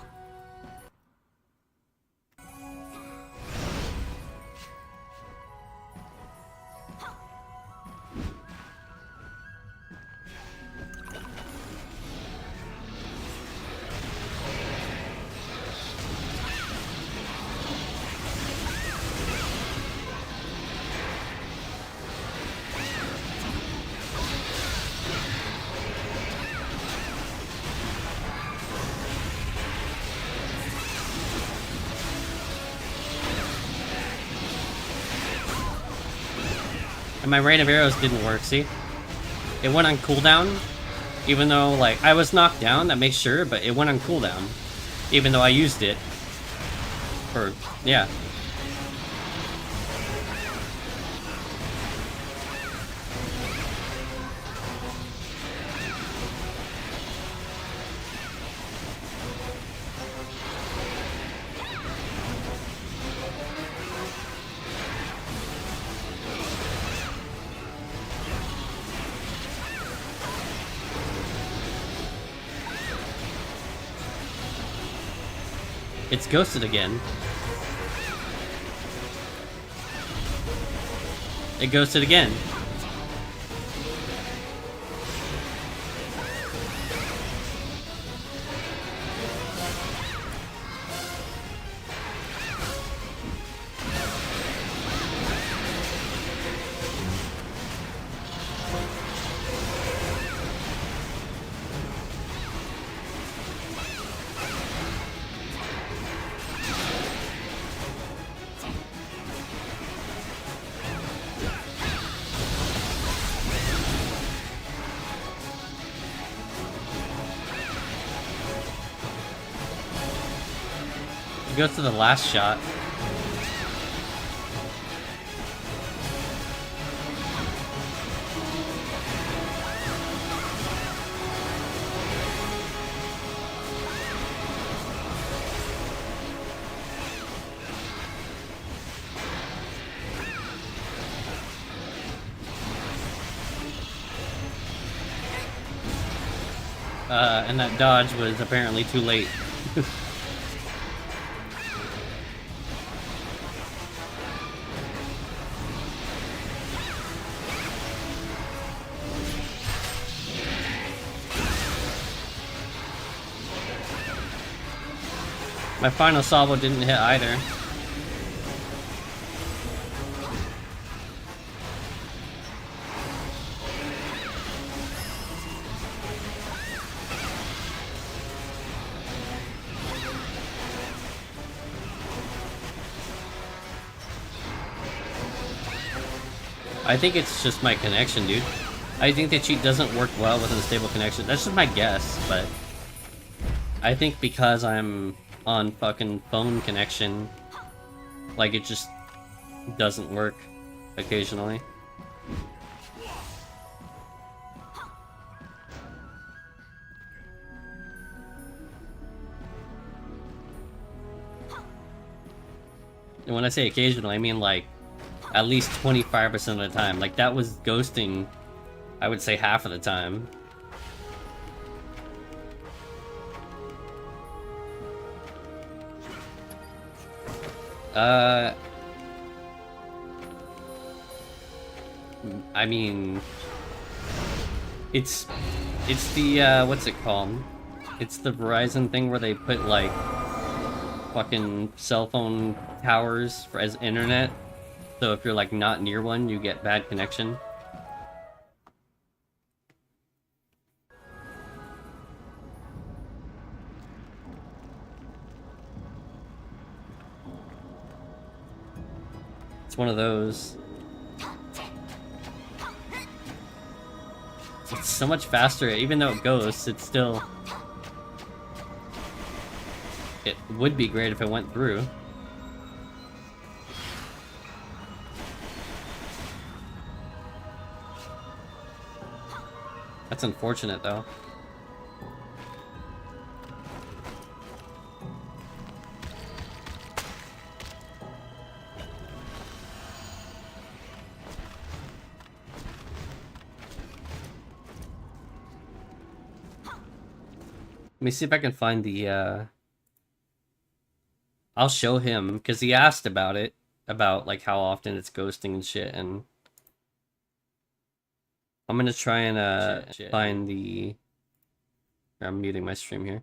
And my rain of arrows didn't work, see? It went on cooldown, even though, like, I was knocked down, that makes sure, but it went on cooldown. Even though I used it. For, yeah. It's ghosted again. It ghosted again. Go to the last shot. And that dodge was apparently too late. My final salvo didn't hit either. I think it's just my connection, dude. I think the cheat doesn't work well with unstable connection. That's just my guess, but I think because I'm on fucking phone connection, like, it just doesn't work occasionally. And when I say occasionally, I mean like at least 25% of the time. Like, that was ghosting, I would say, half of the time. I mean, it's the, what's it called? It's the Verizon thing where they put, like, fucking cell phone towers for, as internet. So if you're, like, not near one, you get bad connection. It's one of those. It's so much faster, even though it ghosts, it's still... It would be great if it went through. That's unfortunate, though. Let me see if I can find the, I'll show him, because he asked about it, about, like, how often it's ghosting and shit, and... I'm gonna try and, find the... I'm muting my stream here.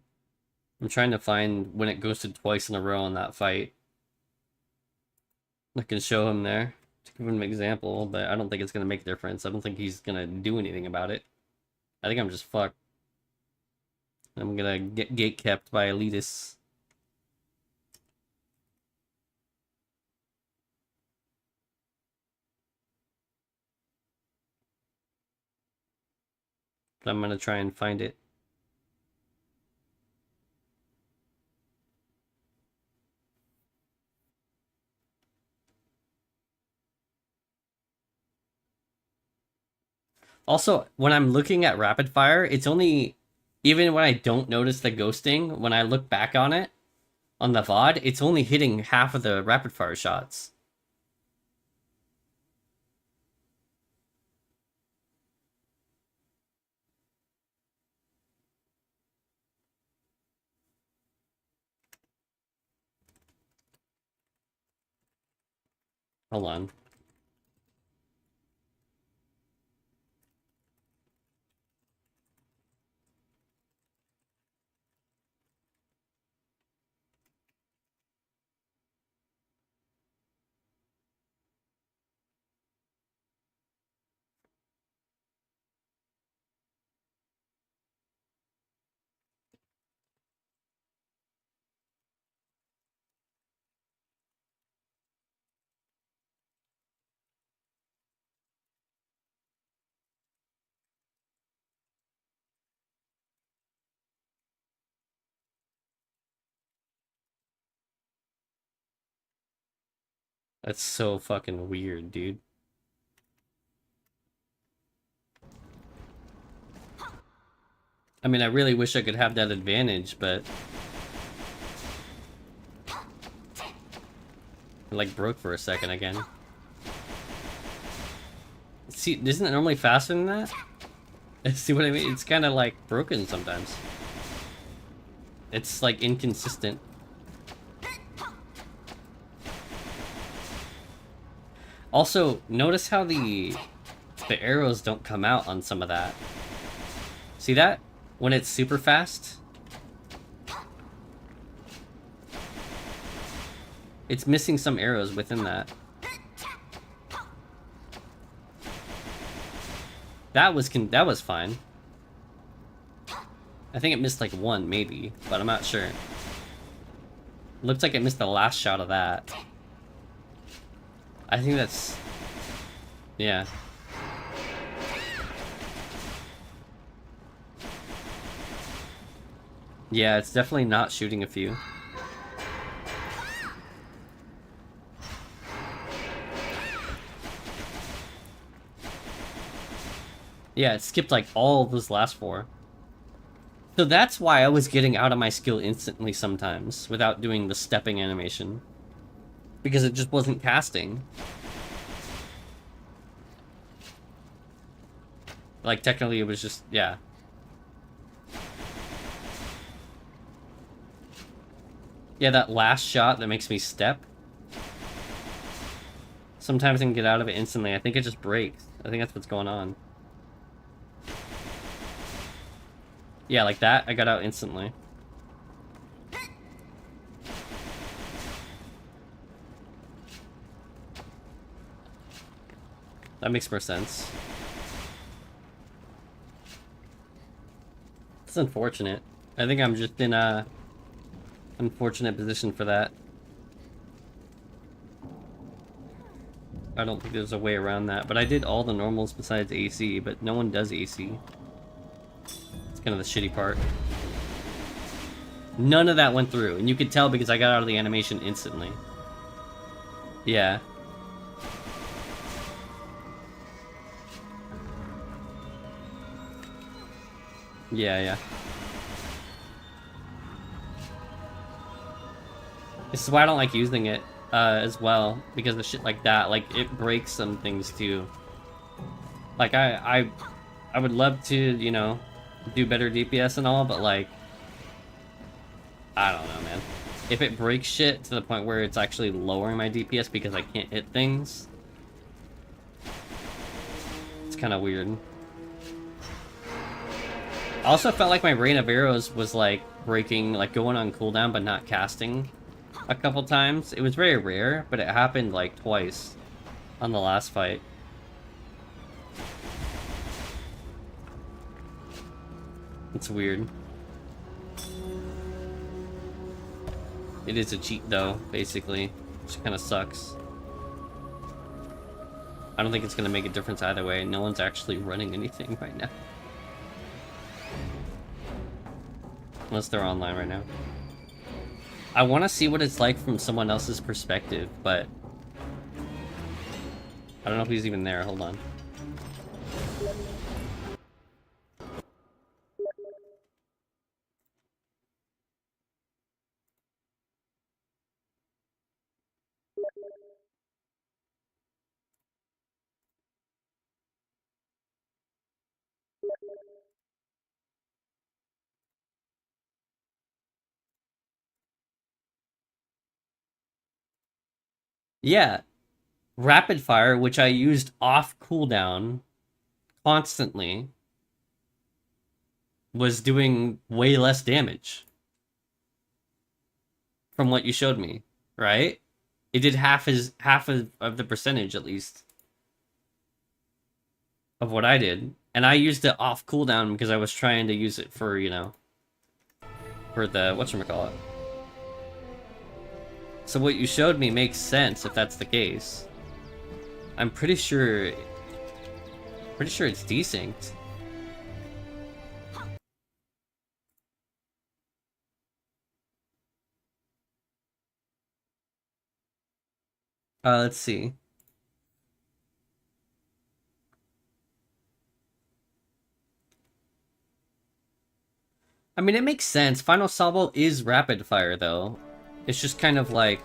I'm trying to find when it ghosted twice in a row in that fight. I can show him there, to give him an example, but I don't think it's gonna make a difference. I don't think he's gonna do anything about it. I think I'm just fucked. I'm gonna get gatekept by elitists. But I'm gonna try and find it. Also, when I'm looking at rapid fire, it's only, even when I don't notice the ghosting, when I look back on it, on the VOD, it's only hitting half of the rapid fire shots. Hold on. That's so fucking weird, dude. I mean, I really wish I could have that advantage, but... it, like, broke for a second again. See, isn't it normally faster than that? See what I mean? It's kind of, like, broken sometimes. It's, like, inconsistent. Also, notice how the arrows don't come out on some of that. See that? When it's super fast? It's missing some arrows within that. That was fine. I think it missed like one, maybe, but I'm not sure. Looks like it missed the last shot of that. I think that's... yeah. Yeah, it's definitely not shooting a few. Yeah, it skipped like all of those last four. So that's why I was getting out of my skill instantly sometimes, without doing the stepping animation. Because it just wasn't casting. Like, technically it was just, yeah. Yeah, that last shot that makes me step. Sometimes I can get out of it instantly. I think it just breaks. I think that's what's going on. Yeah, like that, I got out instantly. That makes more sense. It's unfortunate. I think I'm just in a unfortunate position for that. I don't think there's a way around that, but I did all the normals besides AC, but no one does AC. It's kind of the shitty part. None of that went through, and you could tell because I got out of the animation instantly. Yeah. Yeah. This is why I don't like using it as well, because of shit like that. Like, it breaks some things too. Like, I would love to, you know, do better DPS and all, but like, I don't know, man. If it breaks shit to the point where it's actually lowering my DPS because I can't hit things, it's kind of weird. I also felt like my Rain of Arrows was like breaking, like going on cooldown but not casting a couple times. It was very rare, but it happened like twice on the last fight. It's weird. It is a cheat though, basically, which kind of sucks. I don't think it's going to make a difference either way. No one's actually running anything right now. Unless they're online right now. I want to see what it's like from someone else's perspective, but I don't know if he's even there. Hold on. Yeah, rapid fire, which I used off cooldown constantly, was doing way less damage from what you showed me, right? It did half of the percentage at least of what I did, and I used it off cooldown because I was trying to use it for, you know, for the whatchamacallit. So what you showed me makes sense if that's the case. I'm pretty sure it's desynced. Let's see. I mean, it makes sense. Final Salvo is rapid fire, though. It's just kind of like...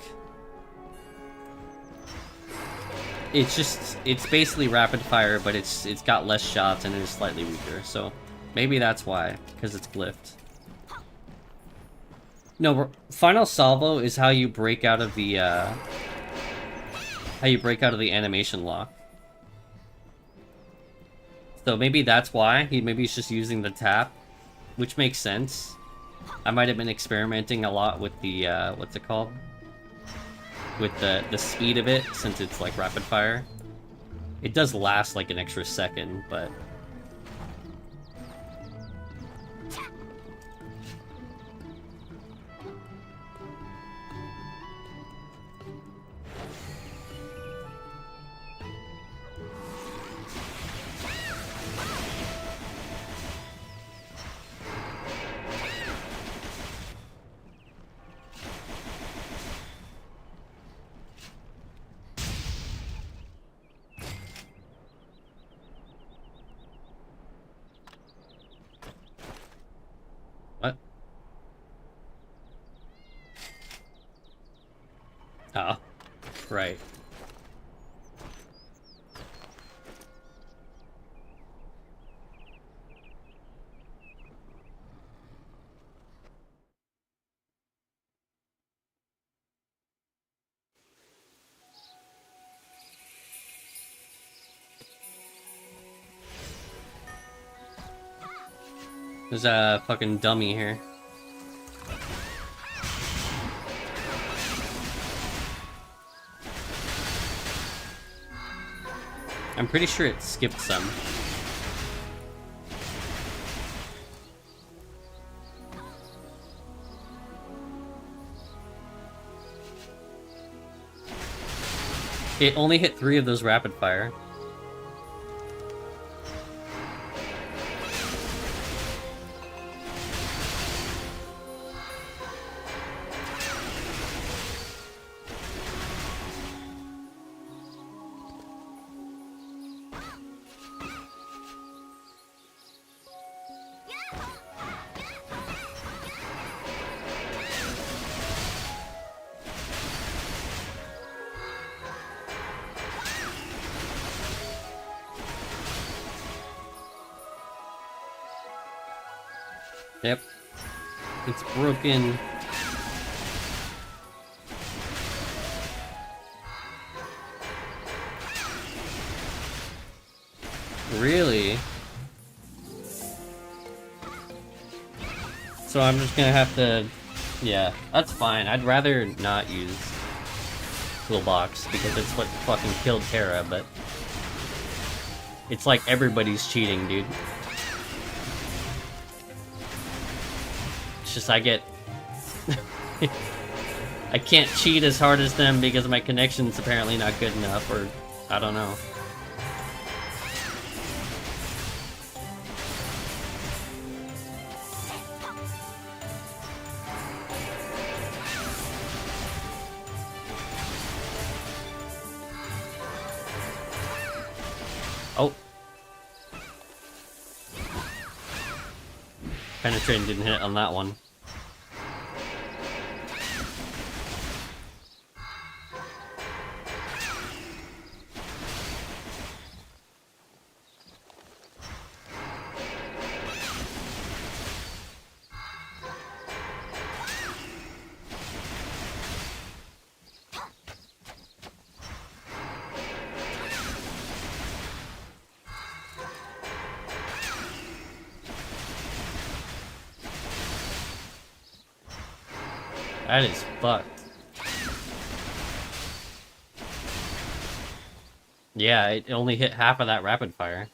It's basically rapid fire, but it's got less shots and it is slightly weaker. So maybe that's why, because it's glyphed. No, Final Salvo is how you break out of the animation lock. So maybe that's why maybe he's just using the tap, which makes sense. I might have been experimenting a lot with the what's it called? With the speed of it, since it's like rapid fire. It does last like an extra second, but what? Oh, right. There's a fucking dummy here. I'm pretty sure it skipped some. It only hit 3 of those rapid fire. Yep. It's broken. Really? So I'm just gonna have to... Yeah, that's fine. I'd rather not use Toolbox because it's what fucking killed Terra, but... It's like everybody's cheating, dude. It's just I get... I can't cheat as hard as them because my connection's apparently not good enough, or... I don't know. Penetrating didn't hit on that one. That is fucked. Yeah, it only hit half of that rapid fire.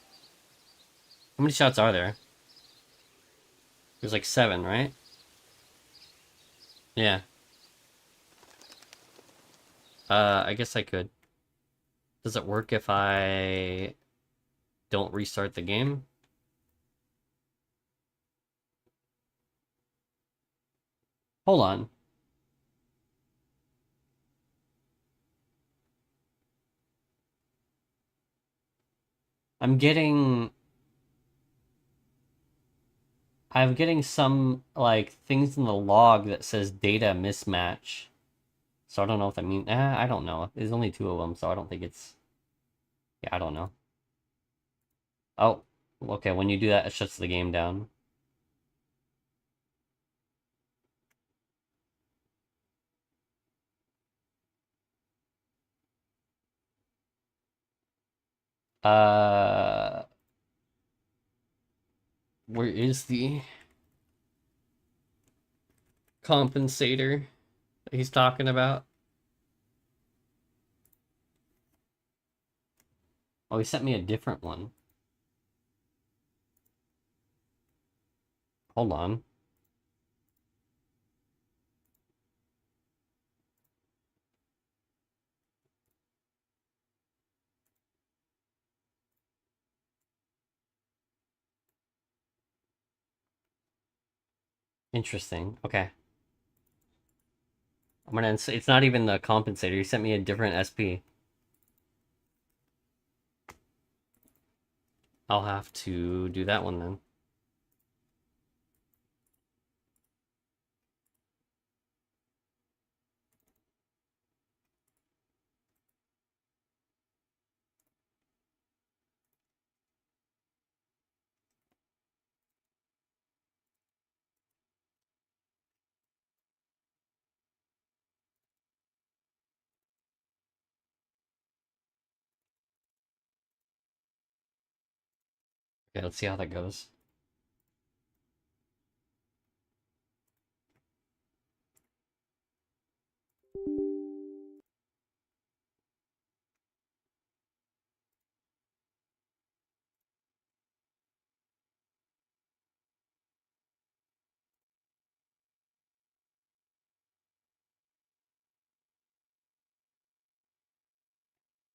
How many shots are there? There's like 7, right? Yeah. I guess I could. Does it work if I don't restart the game? Hold on. I'm getting some, like, things in the log that says data mismatch. So I don't know if that means... I don't know. There's only 2 of them, so I don't think it's... Yeah, I don't know. Oh, okay, when you do that, it shuts the game down. Where is the compensator that he's talking about? Oh, he sent me a different one. Hold on. Interesting. Okay. I'm gonna... It's not even the compensator. He sent me a different SP. I'll have to do that one then. Okay, let's see how that goes.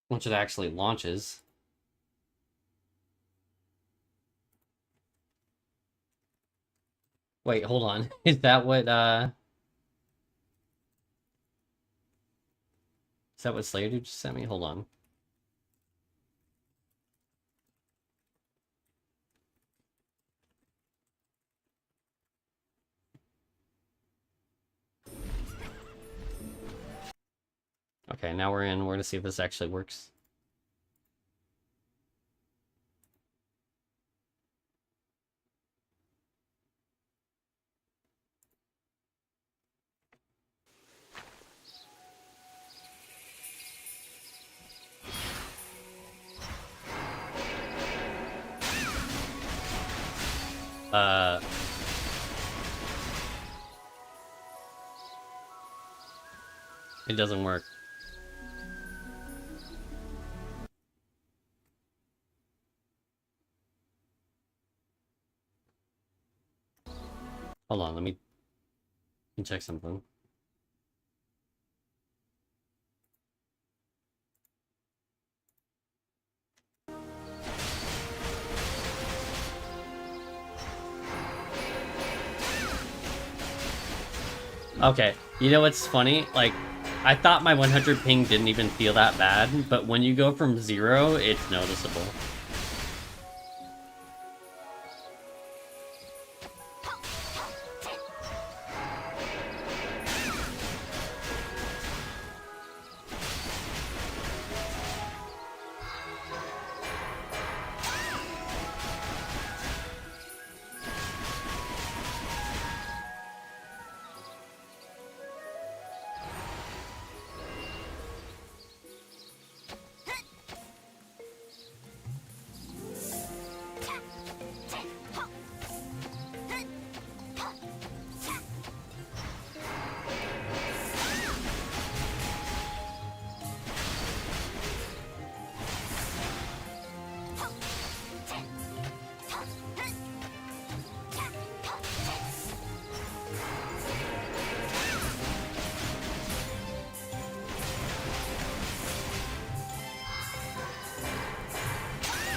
Once it actually launches. Wait, hold on. Is that what Slayer Dude just sent me? Hold on. Okay, now we're in. We're gonna see if this actually works. It doesn't work. Hold on, let me check something. Okay, you know what's funny? Like, I thought my 100 ping didn't even feel that bad, but when you go from 0, it's noticeable.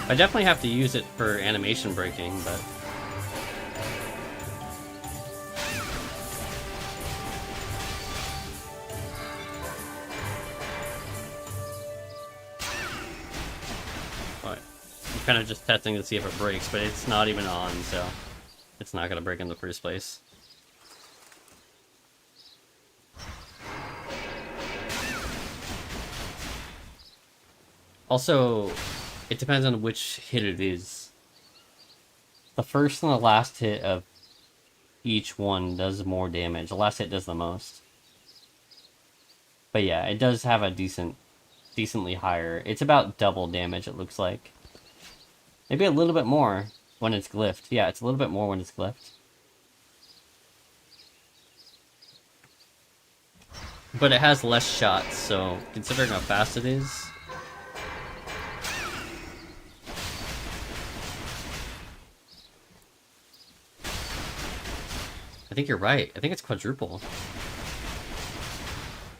I definitely have to use it for animation breaking, but... I'm kind of just testing to see if it breaks, but it's not even on, so... It's not gonna break in the first place. Also, it depends on which hit it is. The first and the last hit of each one does more damage. The last hit does the most. But yeah, it does have a decently higher. It's about double damage, it looks like. Maybe a little bit more when it's glyphed. Yeah, it's a little bit more when it's glyphed. But it has less shots, so considering how fast it is... I think you're right. I think it's quadruple.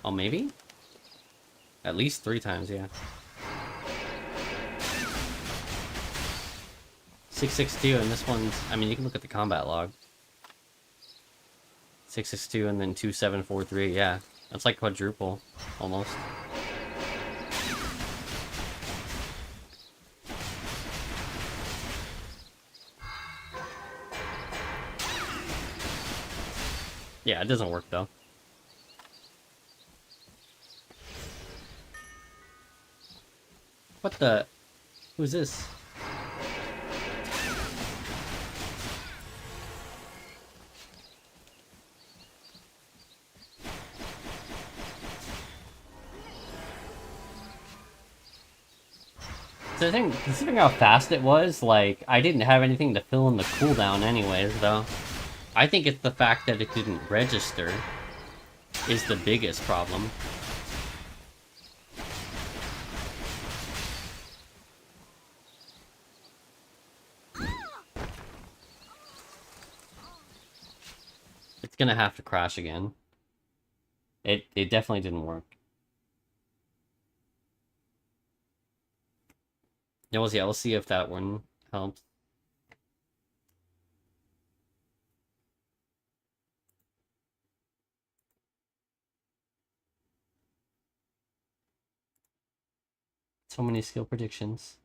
Oh, maybe? At least 3 times, yeah. 662, and this one's... I mean, you can look at the combat log. 662 and then 2743, yeah. That's like quadruple, almost. Yeah, it doesn't work though. What the? Who's this? So the thing, considering how fast it was, like, I didn't have anything to fill in the cooldown anyways, though. I think it's the fact that it didn't register is the biggest problem. It's gonna have to crash again. It definitely didn't work. Yeah, we'll see if that one helps. So many skill predictions.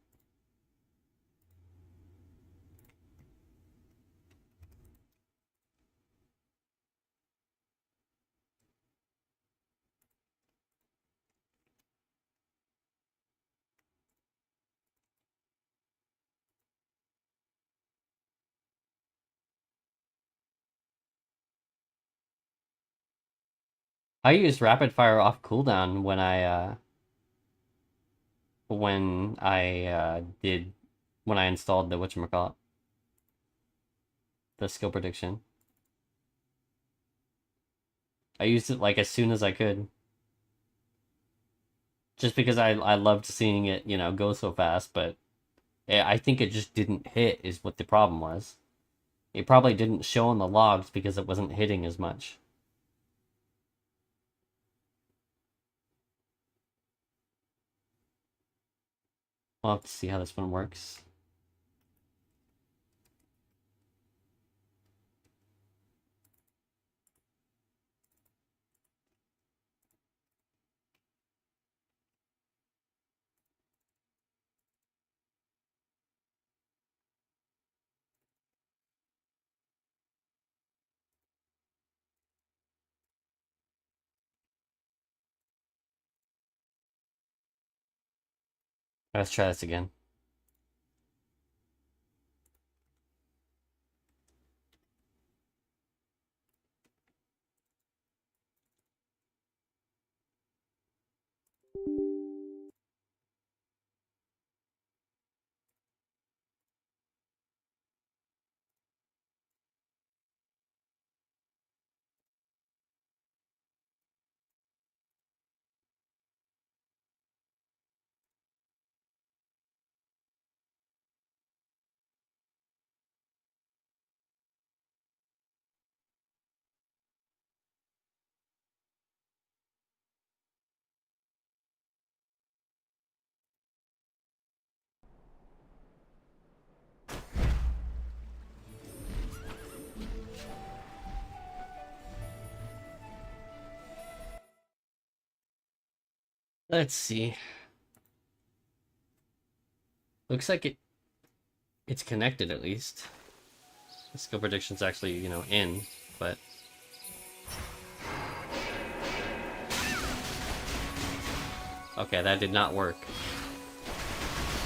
I used rapid fire off cooldown when I installed the whatchamacallit, the skill prediction. I used it like as soon as I could. Just because I loved seeing it, you know, go so fast, but I think it just didn't hit is what the problem was. It probably didn't show in the logs because it wasn't hitting as much. We'll have to see how this one works. Let's try this again. Let's see. Looks like it's connected at least. The skill prediction's actually, you know, in, but okay, that did not work.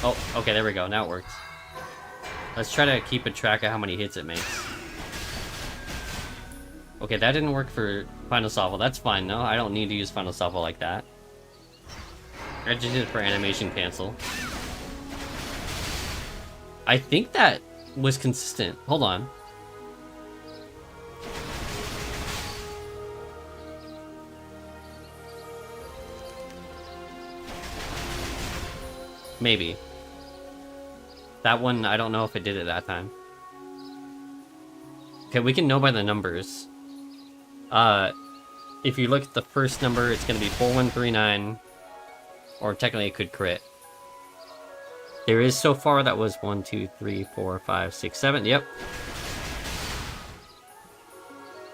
Oh, okay, there we go. Now it worked. Let's try to keep a track of how many hits it makes. Okay, that didn't work for Final Salvo. That's fine, though. I don't need to use Final Salvo like that. I just did it for animation cancel. I think that was consistent. Hold on. Maybe. That one, I don't know if it did it that time. Okay, we can know by the numbers. If you look at the first number, it's going to be 4139. Or technically it could crit. There is so far, that was 1, 2, 3, 4, 5, 6, 7. Yep.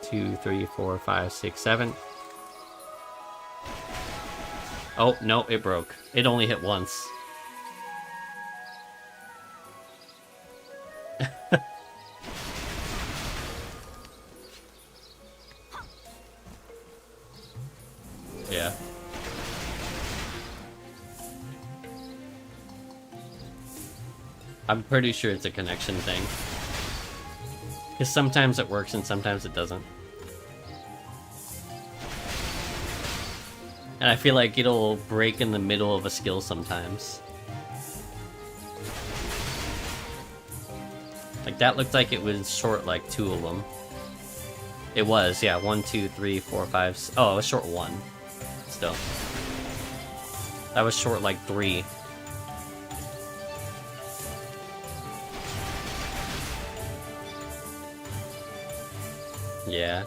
2, 3, 4, 5, 6, 7. Oh, no, it broke. It only hit once. Yeah. I'm pretty sure it's a connection thing. Because sometimes it works and sometimes it doesn't. And I feel like it'll break in the middle of a skill sometimes. Like that looked like it was short like 2 of them. It was, yeah. 1, 2, 3, 4, 5. Oh, it was short 1. Still. That was short like 3. Yeah.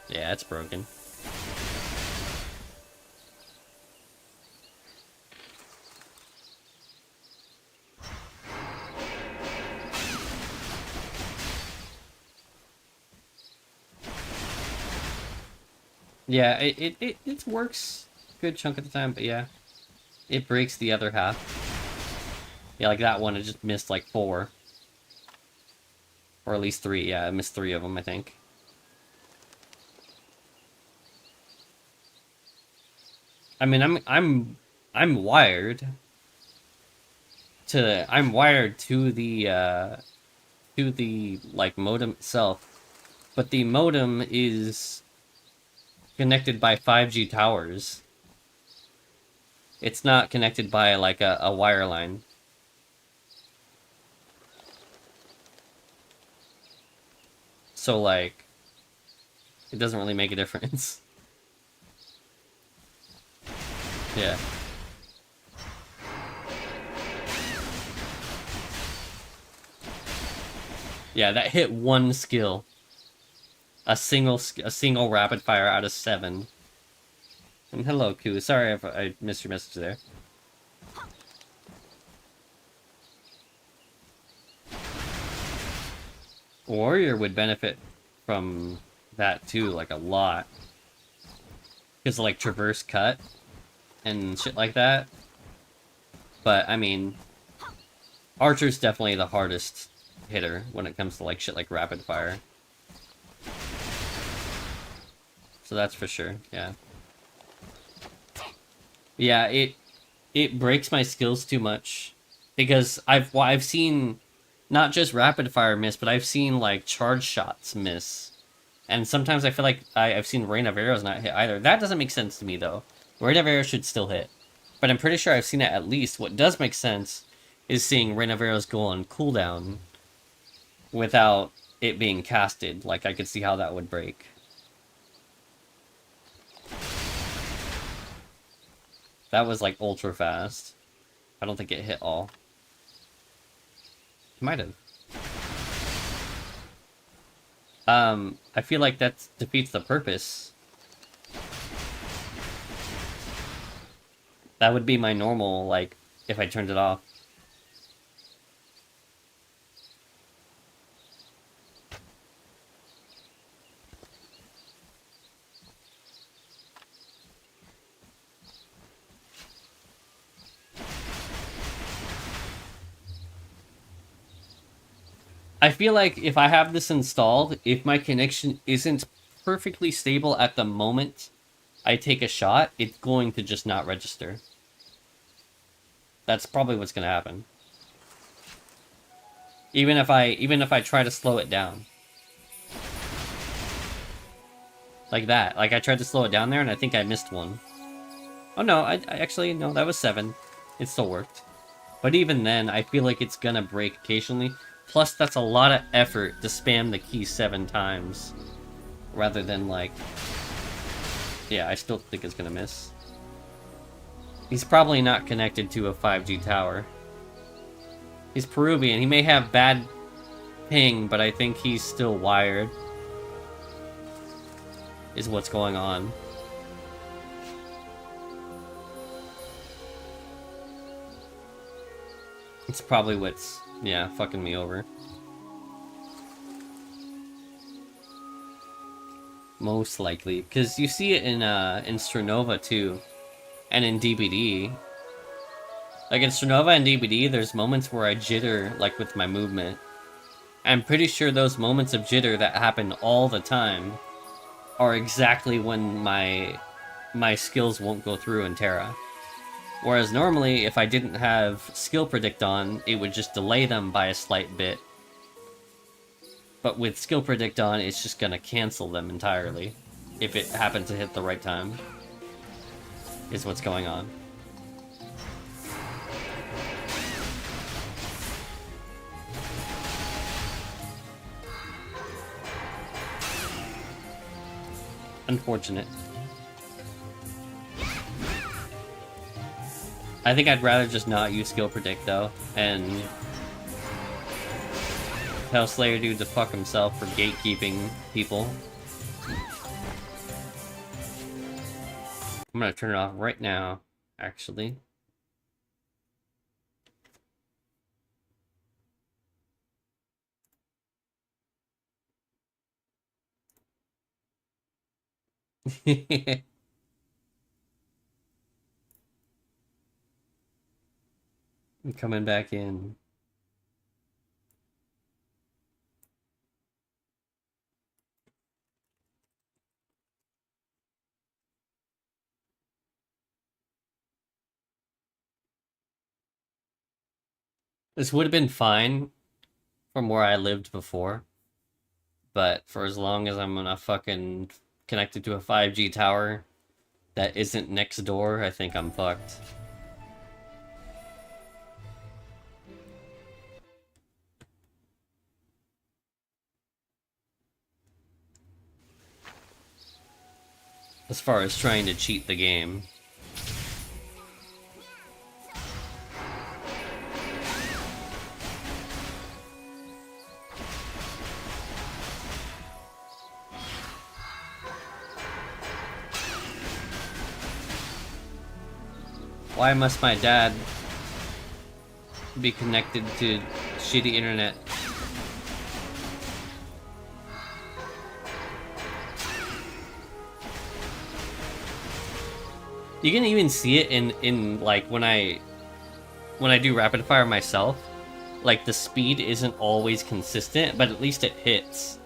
Yeah, it's broken. Yeah, it works a good chunk of the time, but yeah. It breaks the other half. Yeah, like that one, it just missed like 4. Or at least 3, yeah, I missed 3 of them, I think. I mean, I'm wired to the like modem itself, but the modem is connected by 5G towers. It's not connected by like a wire line. So like, it doesn't really make a difference. Yeah. Yeah, that hit 1 skill. A single rapid fire out of 7. And hello, Q. Sorry if I missed your message there. Warrior would benefit from that too, like a lot. Because like traverse cut and shit like that. But I mean, Archer's definitely the hardest hitter when it comes to like shit like rapid fire. So that's for sure, yeah. Yeah, it breaks my skills too much. Because I've seen not just rapid fire miss, but I've seen like charge shots miss. And sometimes I feel like I've seen Rain of Arrows not hit either. That doesn't make sense to me though. Rain of Arrows should still hit. But I'm pretty sure I've seen it at least. What does make sense is seeing Rain of Arrows go on cooldown without it being casted. Like I could see how that would break. That was like ultra fast. I don't think it hit all. It might have. I feel like that defeats the purpose. That would be my normal, like, if I turned it off. I feel like if I have this installed, if my connection isn't perfectly stable at the moment I take a shot, it's going to just not register. That's probably what's gonna happen. Even if I try to slow it down. Like that. Like I tried to slow it down there and I think I missed one. Oh no, I actually, no, that was 7. It still worked. But even then, I feel like it's gonna break occasionally. Plus, that's a lot of effort to spam the key 7 times. Rather than like... Yeah, I still think it's gonna miss. He's probably not connected to a 5G tower. He's Peruvian. He may have bad ping, but I think he's still wired. Is what's going on. It's probably what's, yeah, fucking me over. Most likely. Because you see it in Stronova too. And in DBD. Like in Stronova and DBD, there's moments where I jitter, like with my movement. I'm pretty sure those moments of jitter that happen all the time are exactly when my skills won't go through in Terra. Whereas normally, if I didn't have skill predict on, it would just delay them by a slight bit. But with skill predict on, it's just gonna cancel them entirely. If it happened to hit the right time. Is what's going on. Unfortunate. I think I'd rather just not use skill predict though, and tell Slayer dude to fuck himself for gatekeeping people. I'm gonna turn it off right now, actually. I'm coming back in. This would have been fine from where I lived before. But for as long as I'm gonna fucking connected to a 5G tower that isn't next door, I think I'm fucked. As far as trying to cheat the game. Why must my dad be connected to shitty internet? You can even see it in like when I do rapid fire myself, like the speed isn't always consistent, but at least it hits.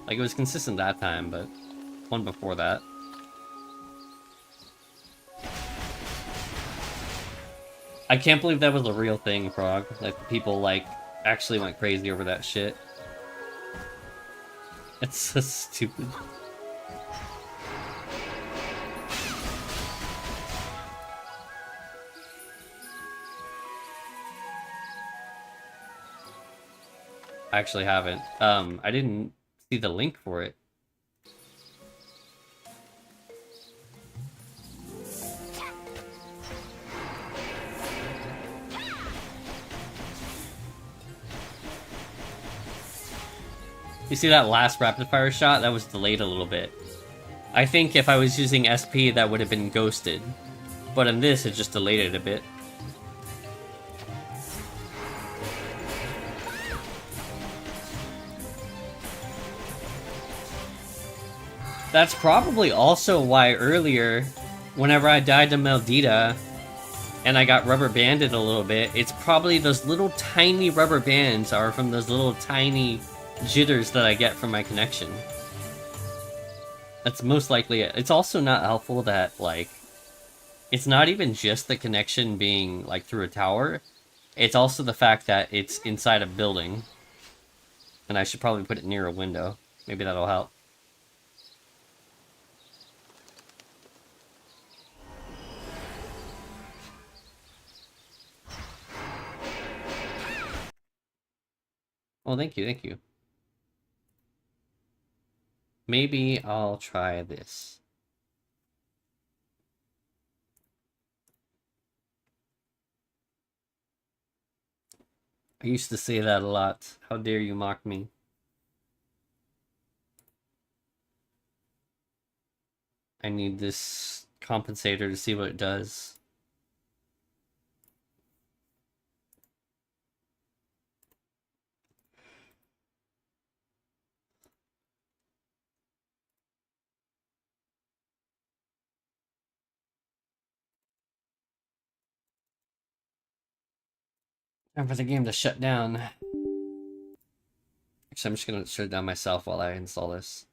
Like it was consistent that time, but one before that. I can't believe that was a real thing, Frog. Like people like actually went crazy over that shit. It's so stupid. I actually haven't. I didn't see the link for it. You see that last rapid fire shot? That was delayed a little bit. I think if I was using SP, that would have been ghosted. But in this, it just delayed it a bit. That's probably also why earlier, whenever I died to Meldita, and I got rubber banded a little bit, it's probably those little tiny rubber bands are from those little tiny jitters that I get from my connection. That's most likely it. It's also not helpful that, like, it's not even just the connection being, like, through a tower. It's also the fact that it's inside a building. And I should probably put it near a window. Maybe that'll help. Well, thank you, thank you. Maybe I'll try this. I used to say that a lot. How dare you mock me? I need this compensator to see what it does. Time for the game to shut down. Actually, I'm just gonna shut it down myself while I install this.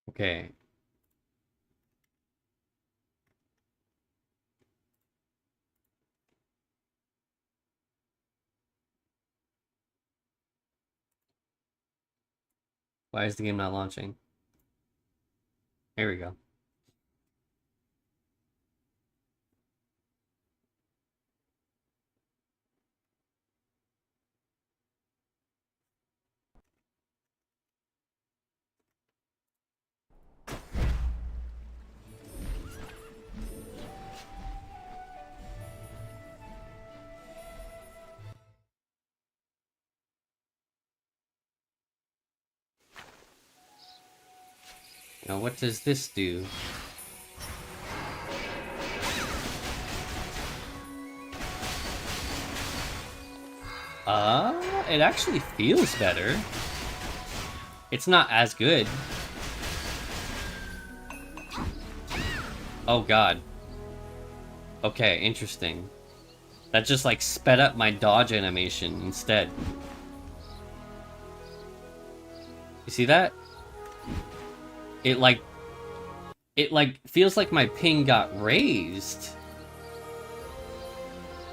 Okay. Why is the game not launching? Here we go. Now what does this do? It actually feels better. It's not as good. Oh god. Okay, interesting. That just like sped up my dodge animation instead. You see that? It like feels like my ping got raised.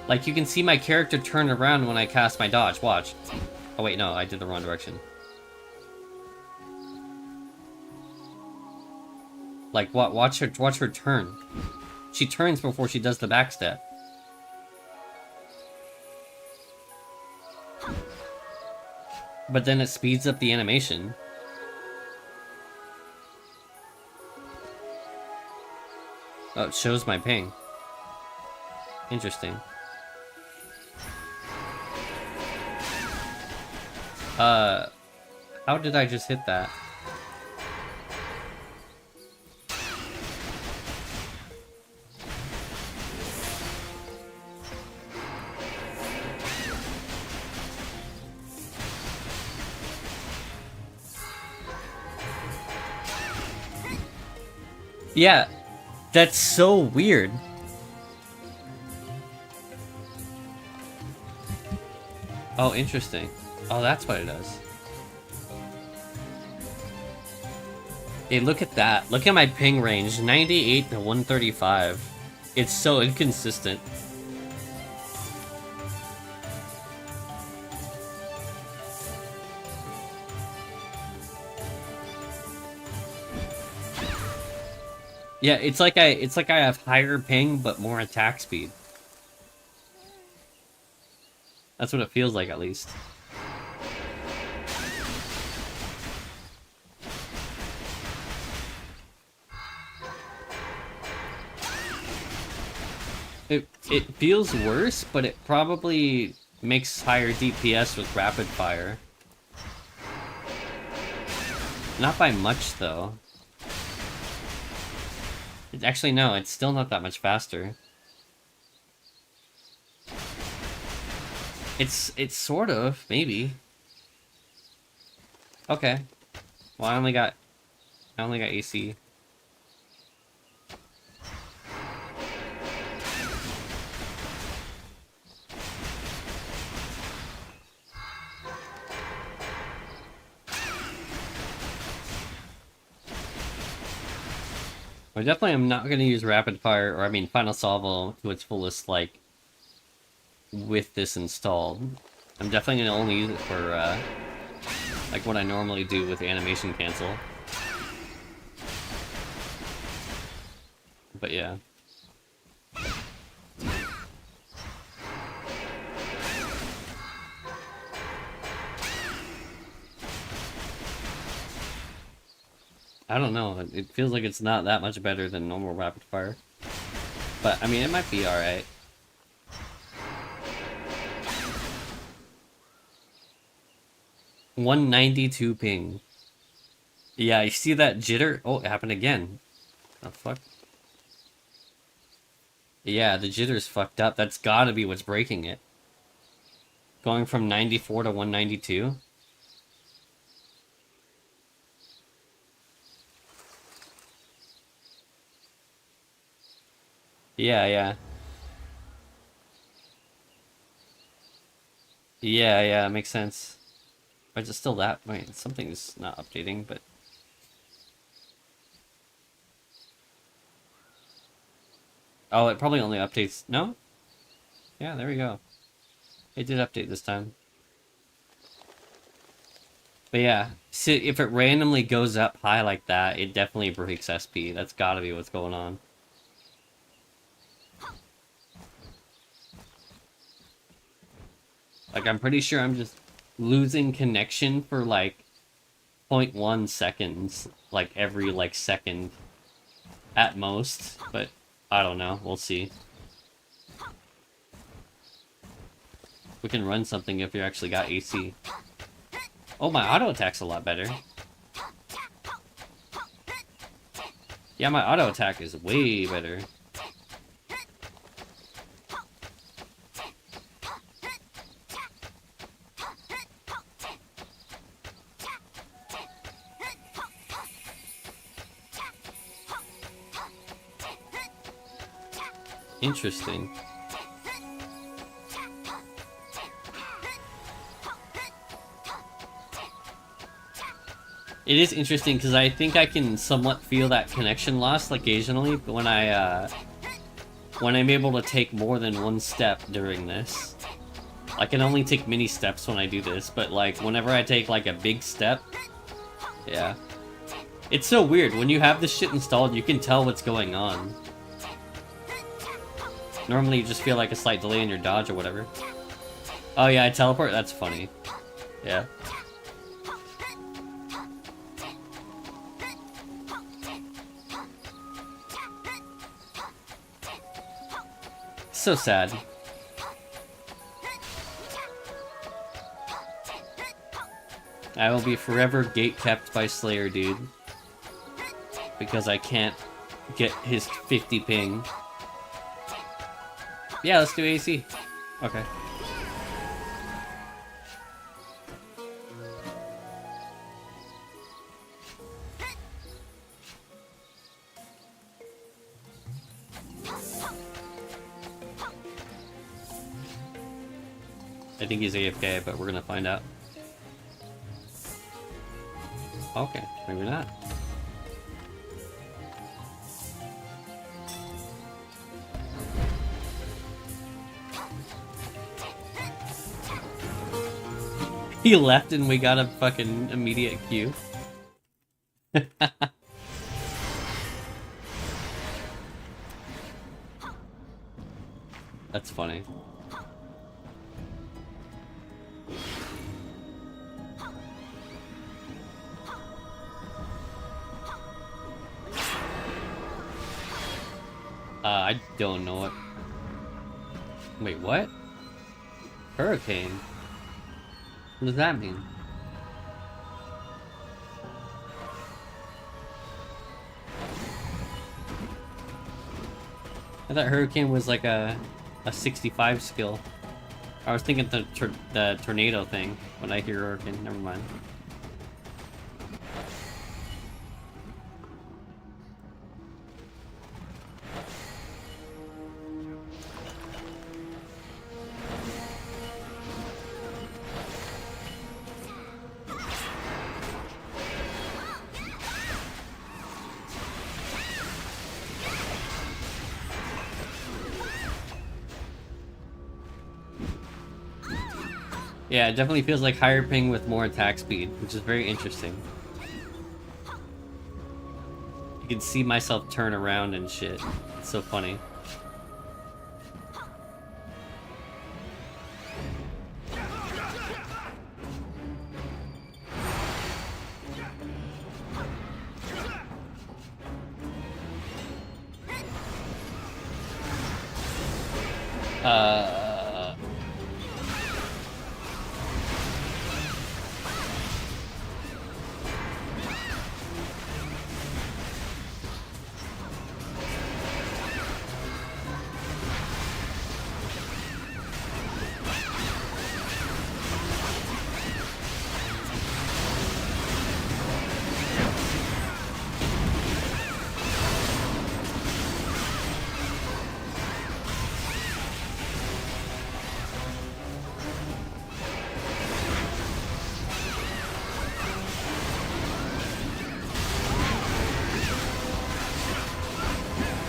Like you can see my character turn around when I cast my dodge. Watch. Oh wait, no, I did the wrong direction. Like what? Watch her turn. She turns before she does the backstep. But then it speeds up the animation. Oh, it shows my ping. Interesting. How did I just hit that? Yeah, that's so weird. Oh, interesting. Oh, that's what it does. Hey, look at that. Look at my ping range, 98 to 135. It's so inconsistent. Yeah, it's like I have higher ping but more attack speed. That's what it feels like, at least. It feels worse, but it probably makes higher DPS with rapid fire. Not by much, though. Actually, no, it's still not that much faster. It's sort of, maybe. Okay. Well, I only got AC. I definitely am not going to use rapid fire, or I mean final salvo to its fullest, like, with this installed. I'm definitely going to only use it for, like what I normally do with animation cancel. But yeah. I don't know, it feels like it's not that much better than normal rapid fire. But, I mean, it might be alright. $192 ping. Yeah, you see that jitter? Oh, it happened again. Oh, fuck. Yeah, the jitter's fucked up. That's gotta be what's breaking it. Going from 94 to 192. Yeah. Yeah, makes sense. But it's still that. Wait, something's not updating, but. Oh, it probably only updates. No? Yeah, there we go. It did update this time. But yeah, see, if it randomly goes up high like that, it definitely breaks SP. That's gotta be what's going on. Like, I'm pretty sure I'm just losing connection for, like, 0.1 seconds. Like, every, like, second. At most. But, I don't know. We'll see. We can run something if you actually got AC. Oh, my auto attack's a lot better. Yeah, my auto attack is way better. Interesting. It is interesting because I think I can somewhat feel that connection loss occasionally when I'm able to take more than one step during this. I can only take mini steps when I do this, but like whenever I take like a big step, yeah. It's so weird. When you have this shit installed, you can tell what's going on. Normally you just feel like a slight delay in your dodge or whatever. Oh yeah, I teleport? That's funny. Yeah. So sad. I will be forever gatekept by Slayer, dude. Because I can't get his 50 ping. Yeah, let's do AC. Okay. I think he's AFK, but we're gonna find out. Okay, maybe not. He left and we got a fucking immediate queue. That's funny. I don't know what. Wait, what? Hurricane? What does that mean? I thought Hurricane was like a 65 skill. I was thinking the tornado thing when I hear Hurricane. Never mind. Yeah, it definitely feels like higher ping with more attack speed, which is very interesting. You can see myself turn around and shit. It's so funny.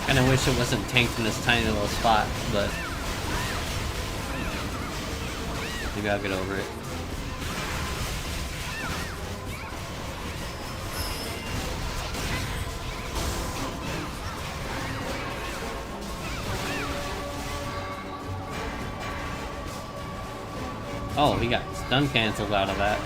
Kinda wish it wasn't tanked in this tiny little spot, but maybe I'll get over it. Oh, he got stun canceled out of that.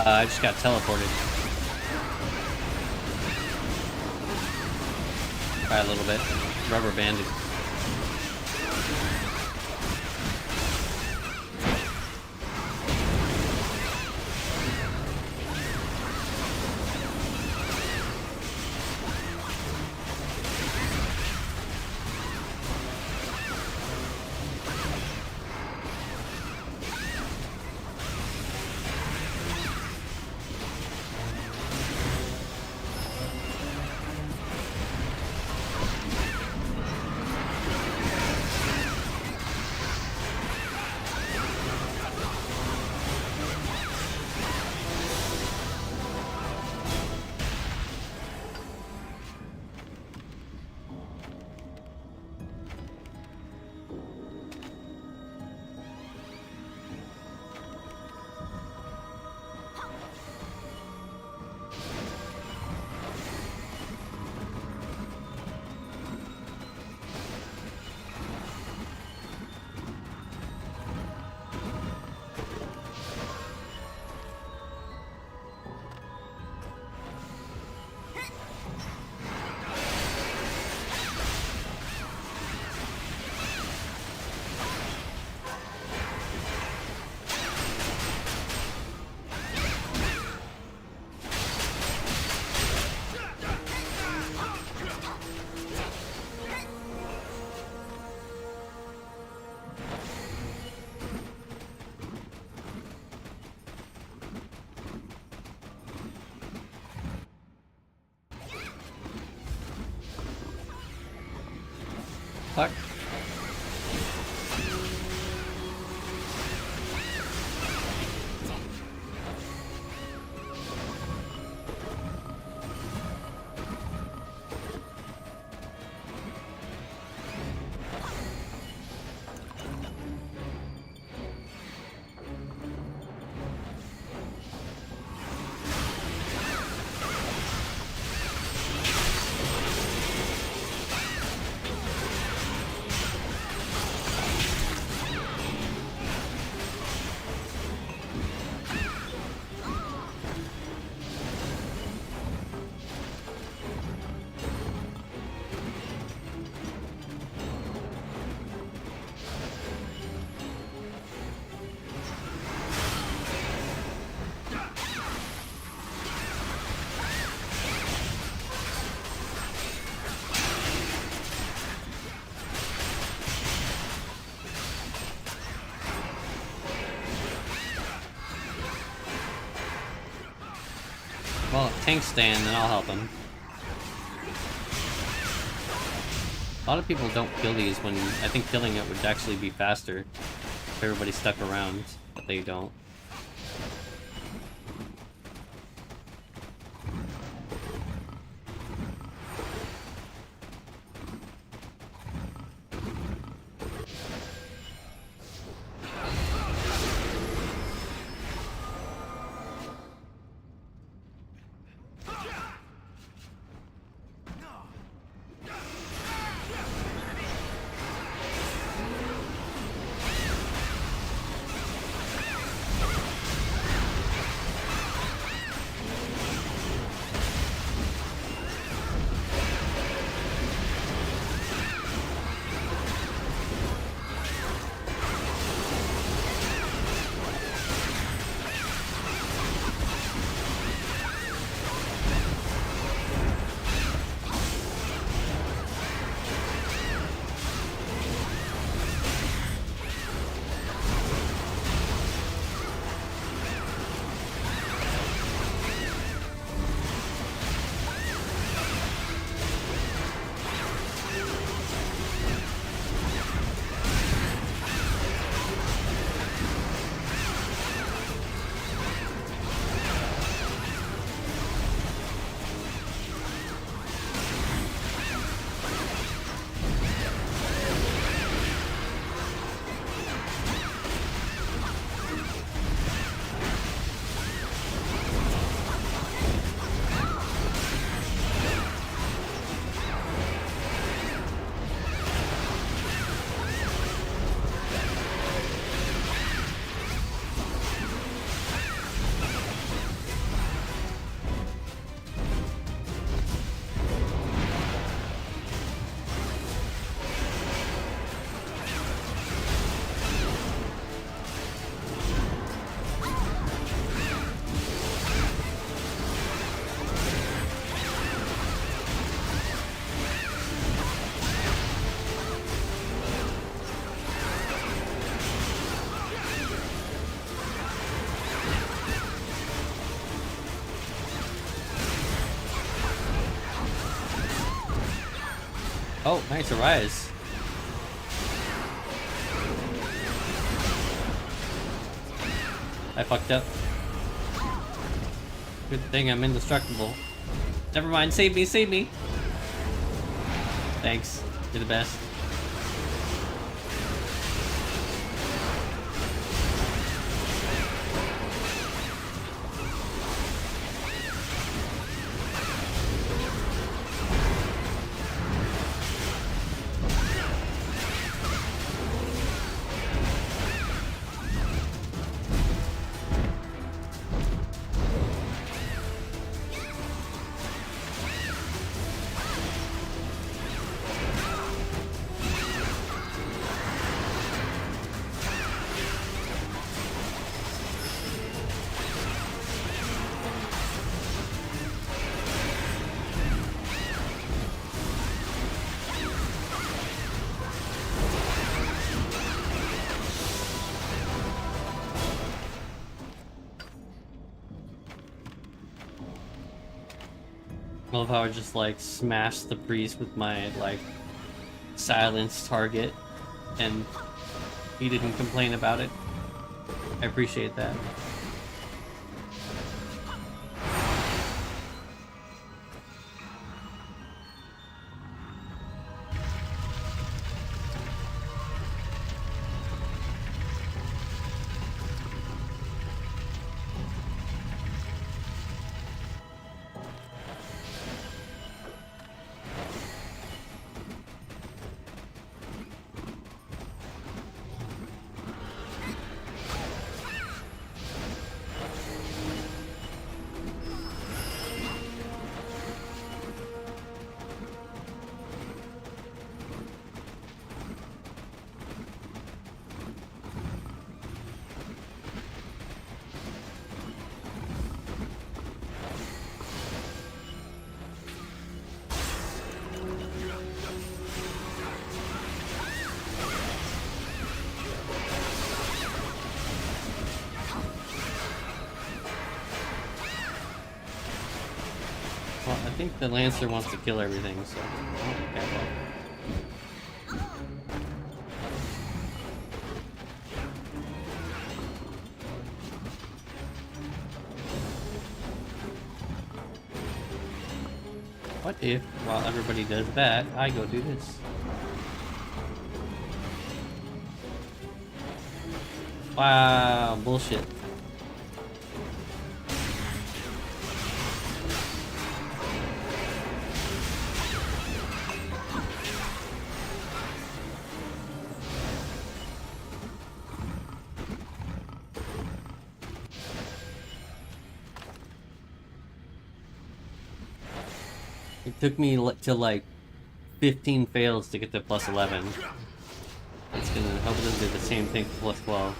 I just got teleported. By a little bit. Rubber banded. Fuck. Well, if Tank's staying, then I'll help him. A lot of people don't kill these when I think killing it would actually be faster if everybody stuck around, but they don't. Oh, nice, a rise. I fucked up. Good thing I'm indestructible. Never mind, save me, save me! Thanks, you're the best. I love how I just like smashed the priest with my like silence target, and he didn't complain about it. I appreciate that. Well, I think the Lancer wants to kill everything, so... Oh, okay, well. What if, while everybody does that, I go do this? Wow, bullshit. It took me to like 15 fails to get to plus 11. It's gonna help them do the same thing for plus 12.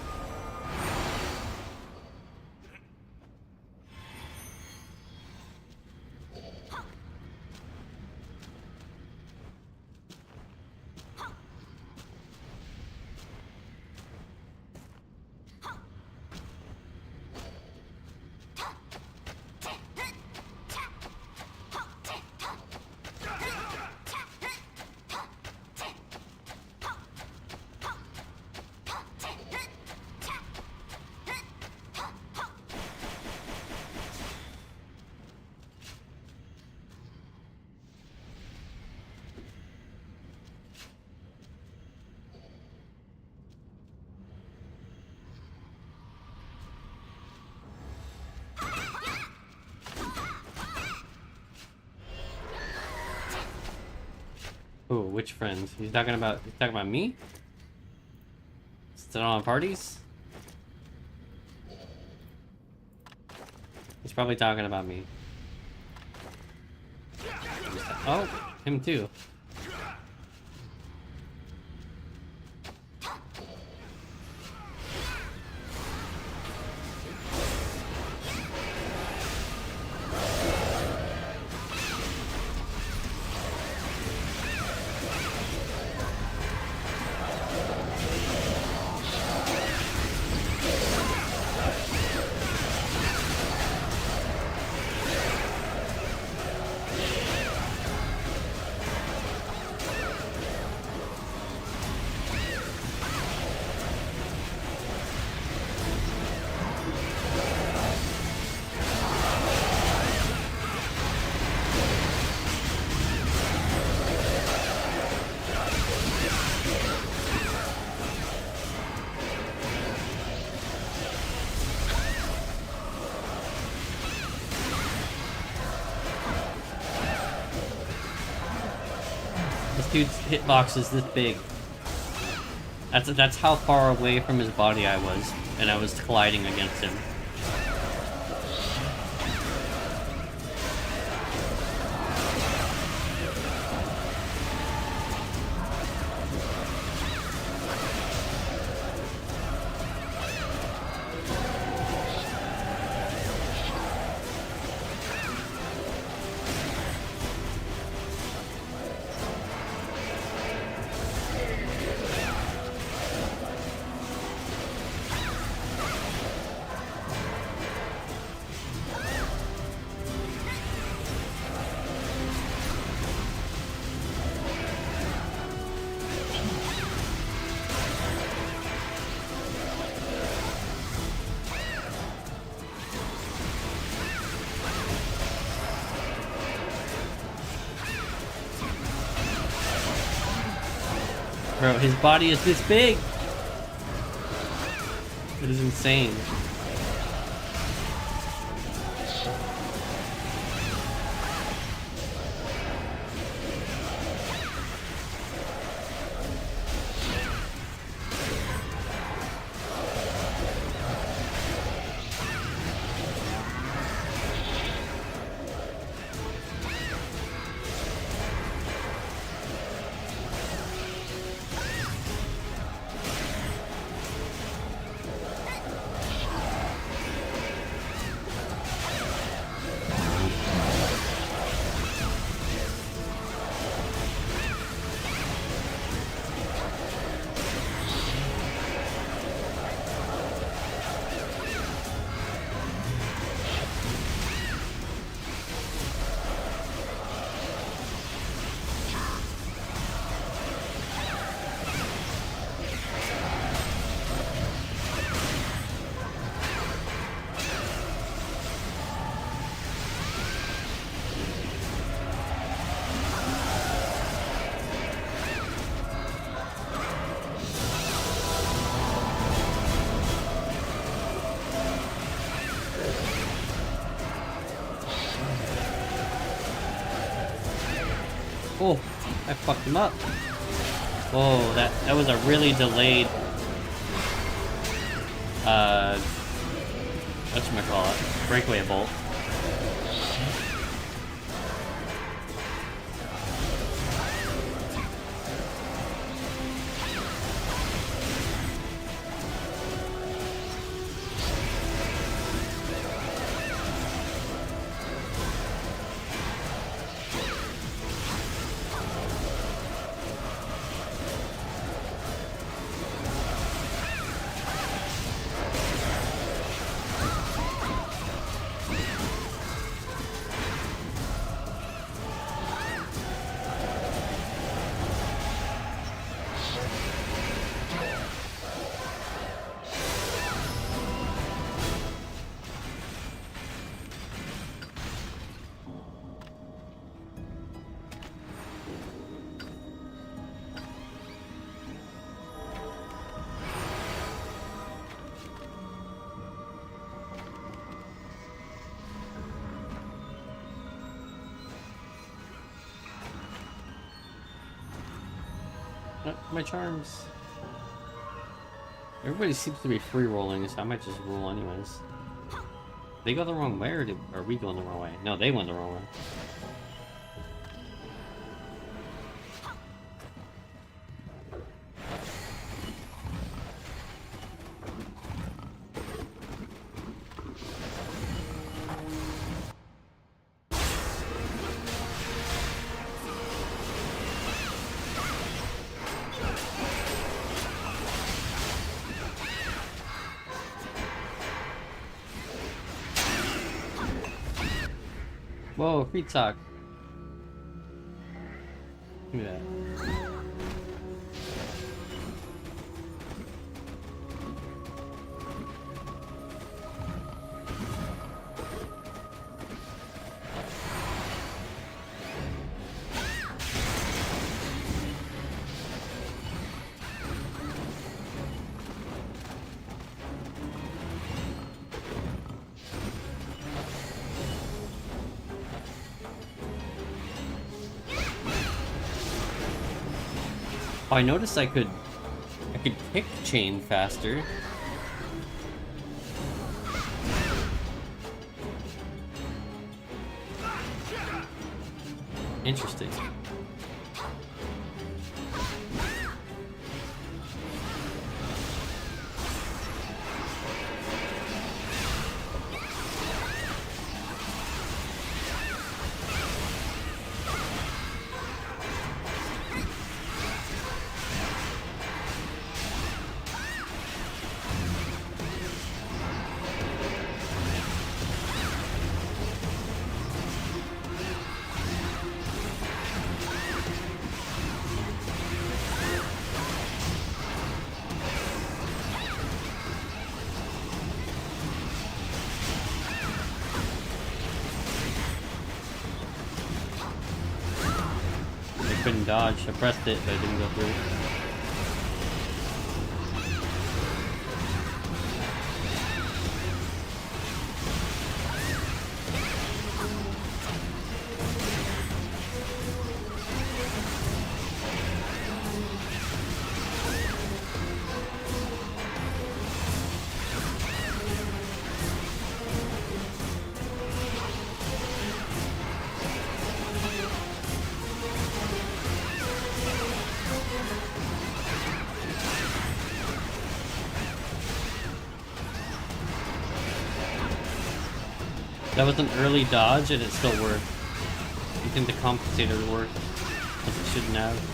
Oh, which friends? He's talking about me? Still on parties? He's probably talking about me. Oh, him too. Dude's hitbox is this big. That's how far away from his body I was, and I was colliding against him. Bro, his body is this big! It is insane. Oh, I fucked him up. Whoa, that was a really delayed, whatchamacallit, breakaway bolt. My charms. Everybody seems to be free rolling, so I might just roll anyways. They go the wrong way, or are we going the wrong way? No, they went the wrong way. Whoa, free talk. Look at that. Oh, I noticed I could kick chain faster. Interesting. Couldn't dodge. I pressed it, but it didn't go through. That was an early dodge and it still worked. You think the compensator worked, but it shouldn't have.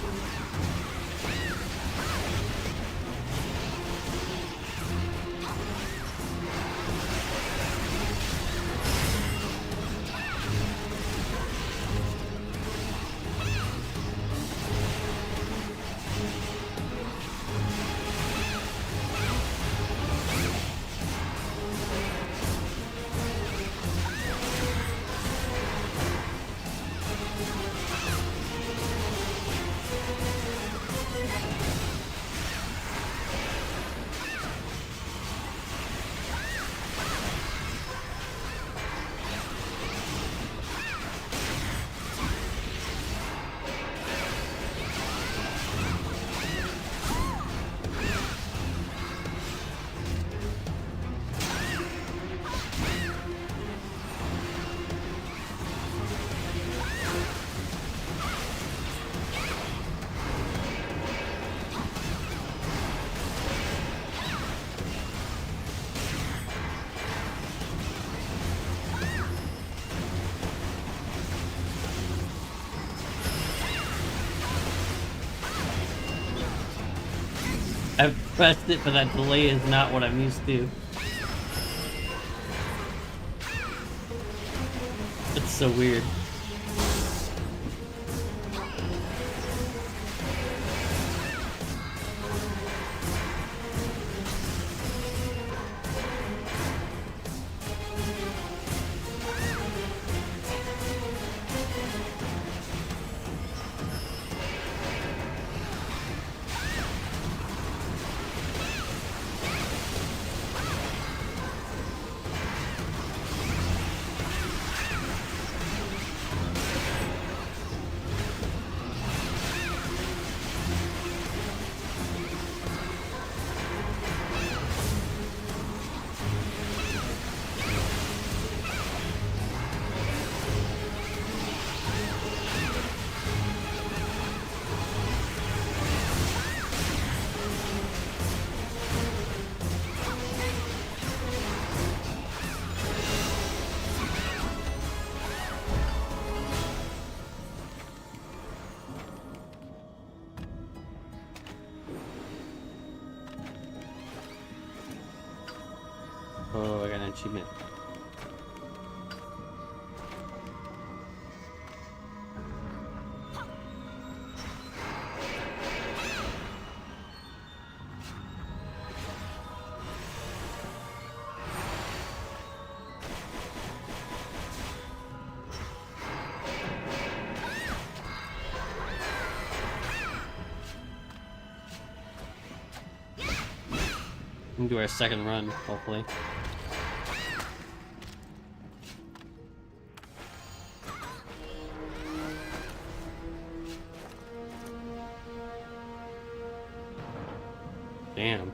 I've pressed it, but that delay is not what I'm used to. It's so weird. Oh, I got an achievement. We can do our second run, hopefully. Damn.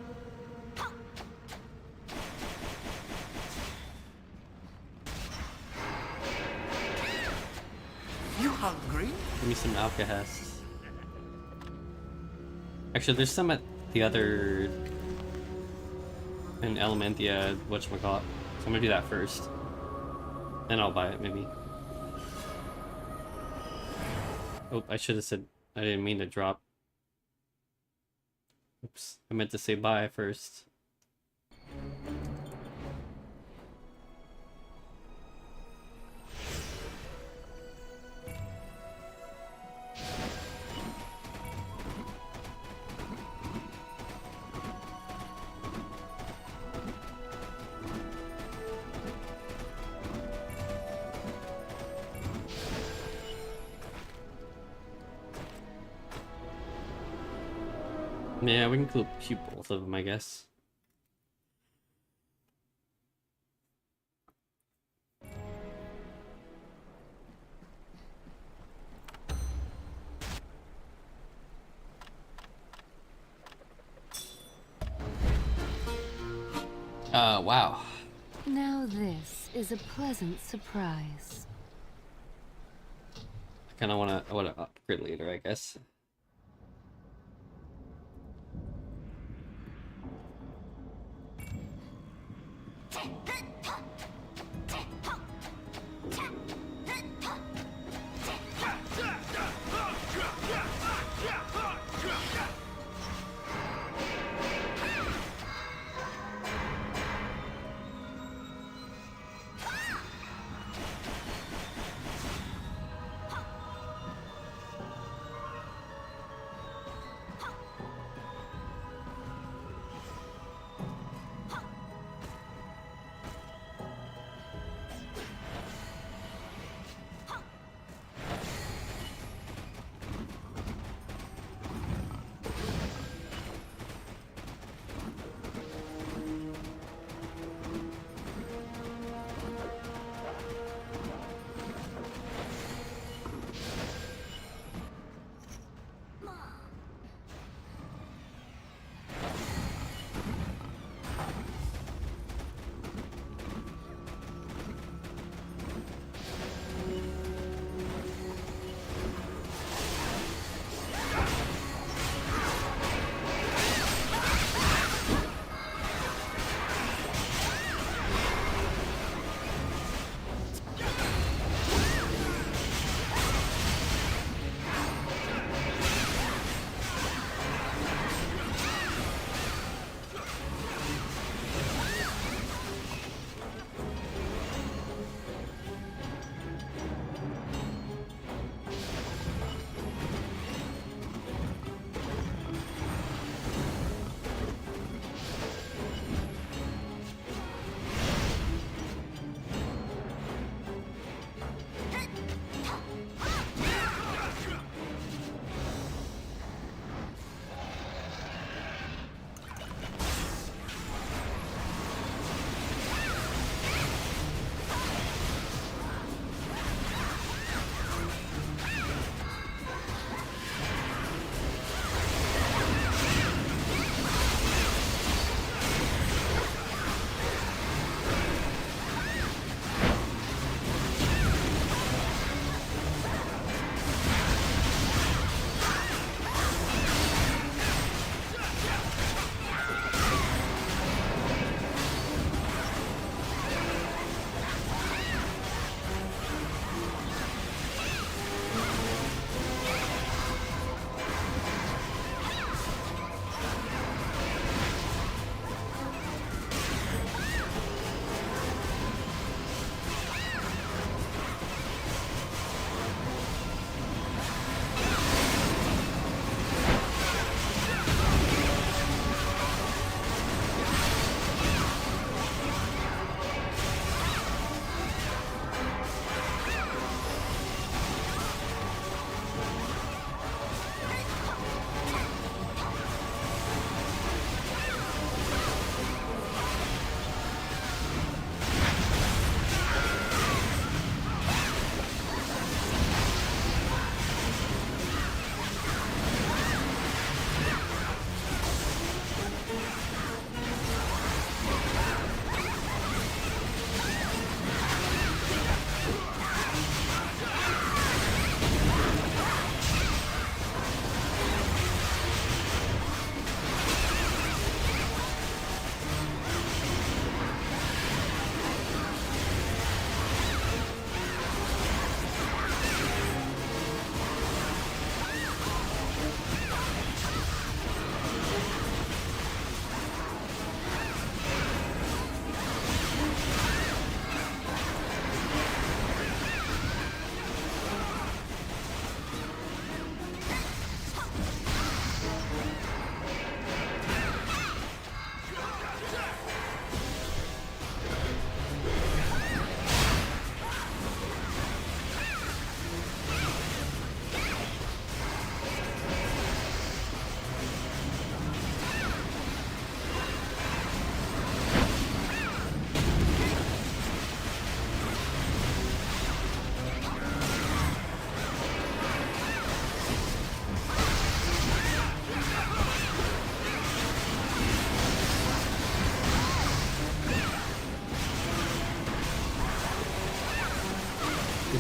You hungry? Give me some Alcahest. Actually, there's some at the other... in Elementia, whatchamacallit. So I'm gonna do that first. Then I'll buy it, maybe. Oh, I should have said... I didn't mean to drop. Oops. I meant to say bye first. Yeah, we can keep both of them, I guess. Wow. Now this is a pleasant surprise. I kind of want to upgrade later, I guess.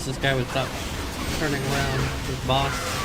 wish this guy would stop turning around his boss.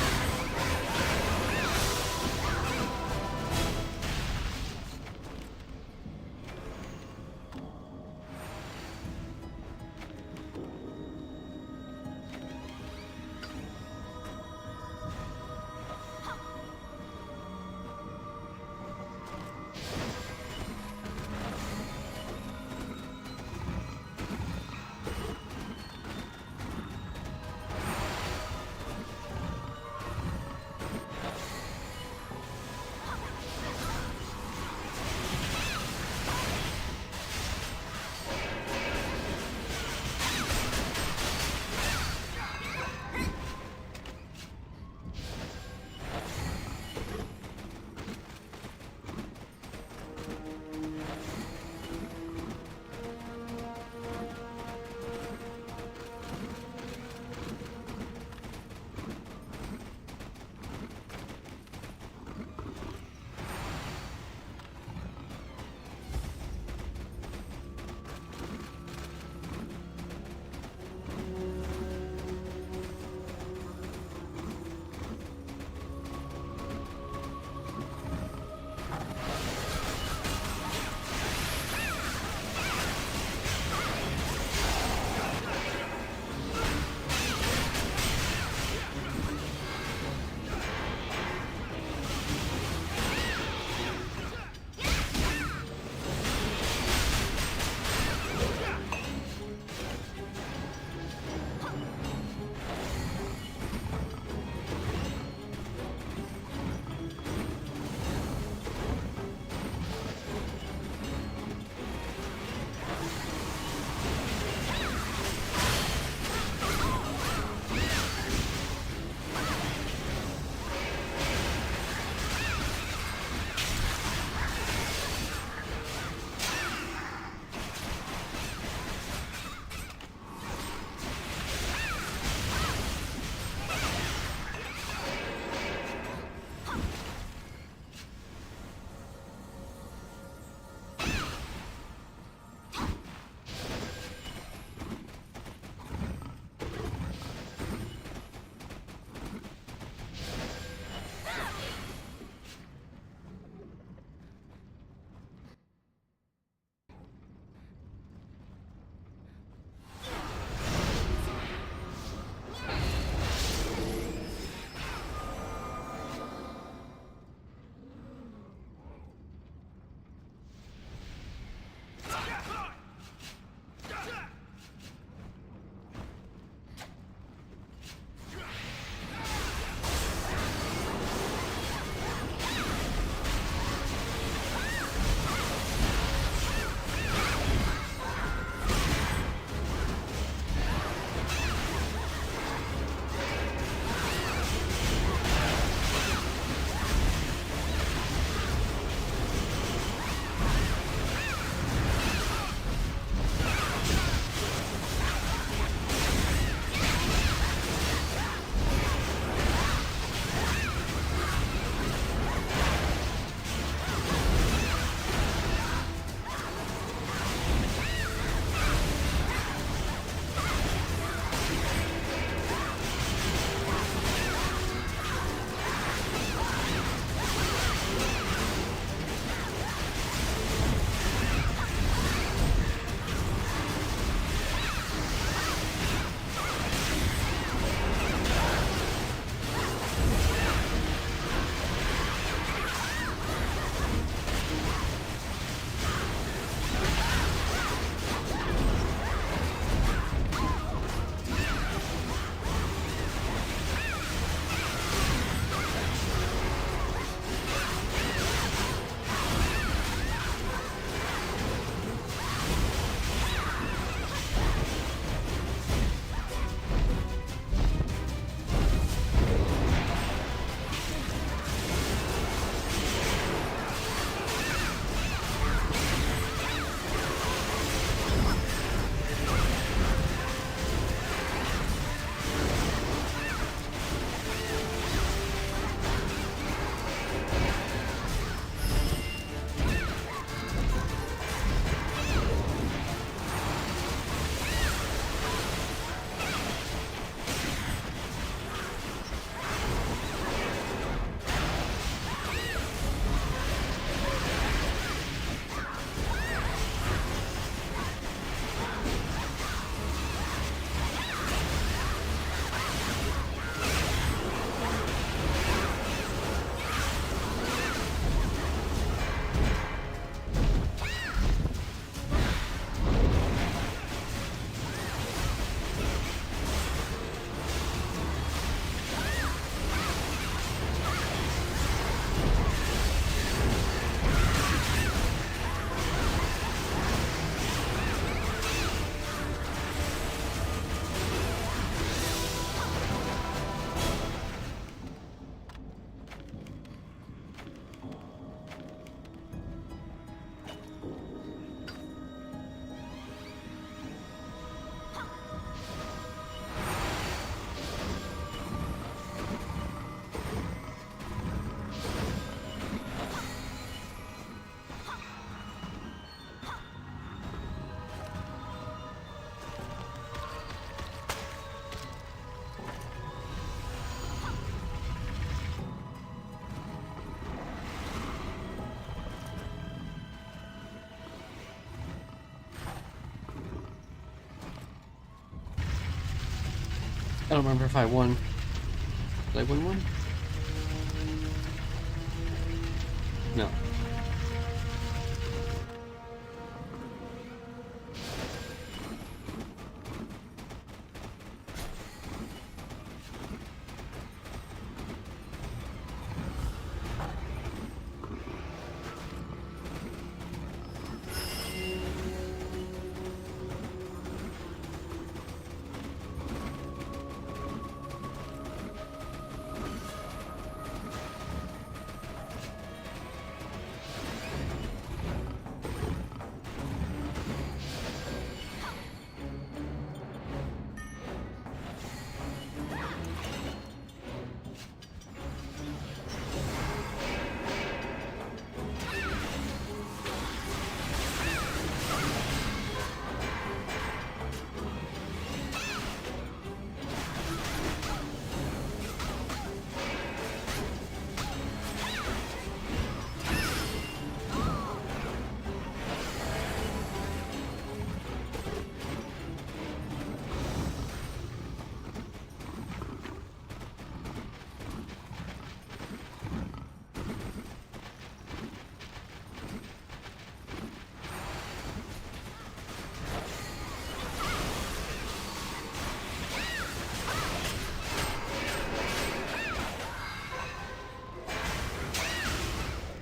I don't remember if I won. Did I win one? No.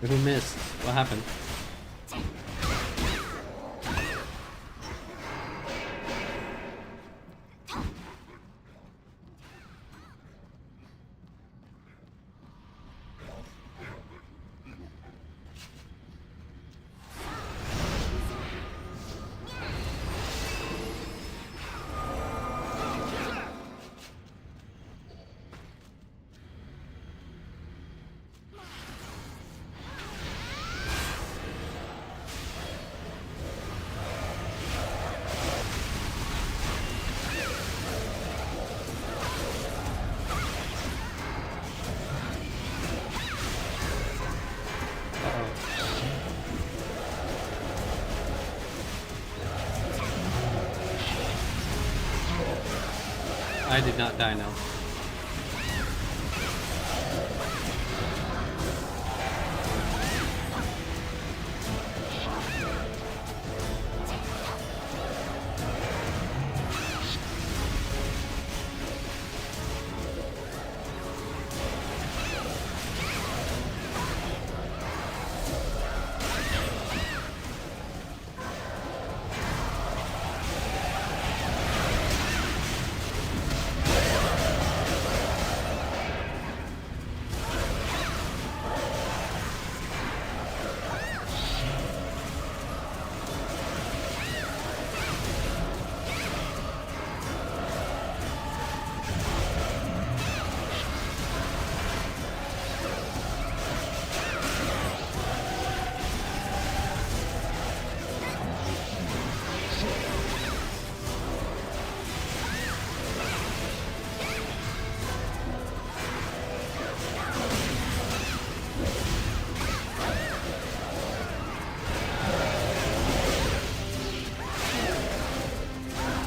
Who missed? What happened? I did not die now.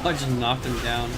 I just knocked him down.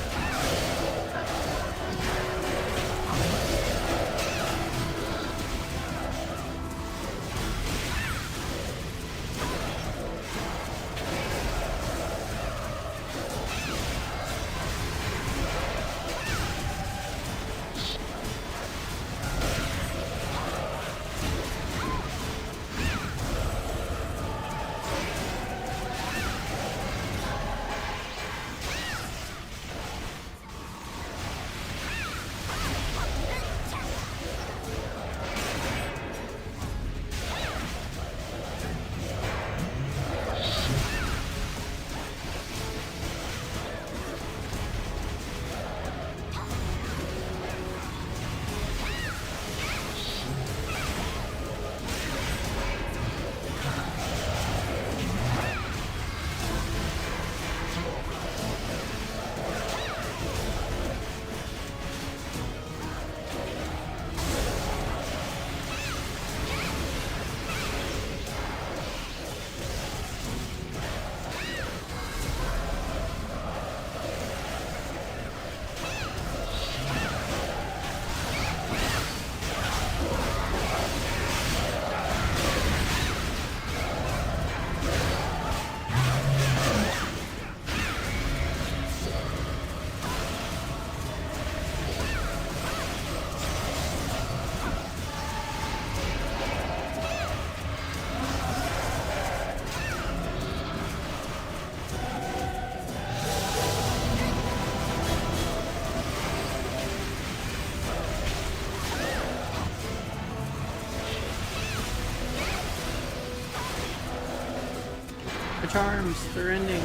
charms, they're ending.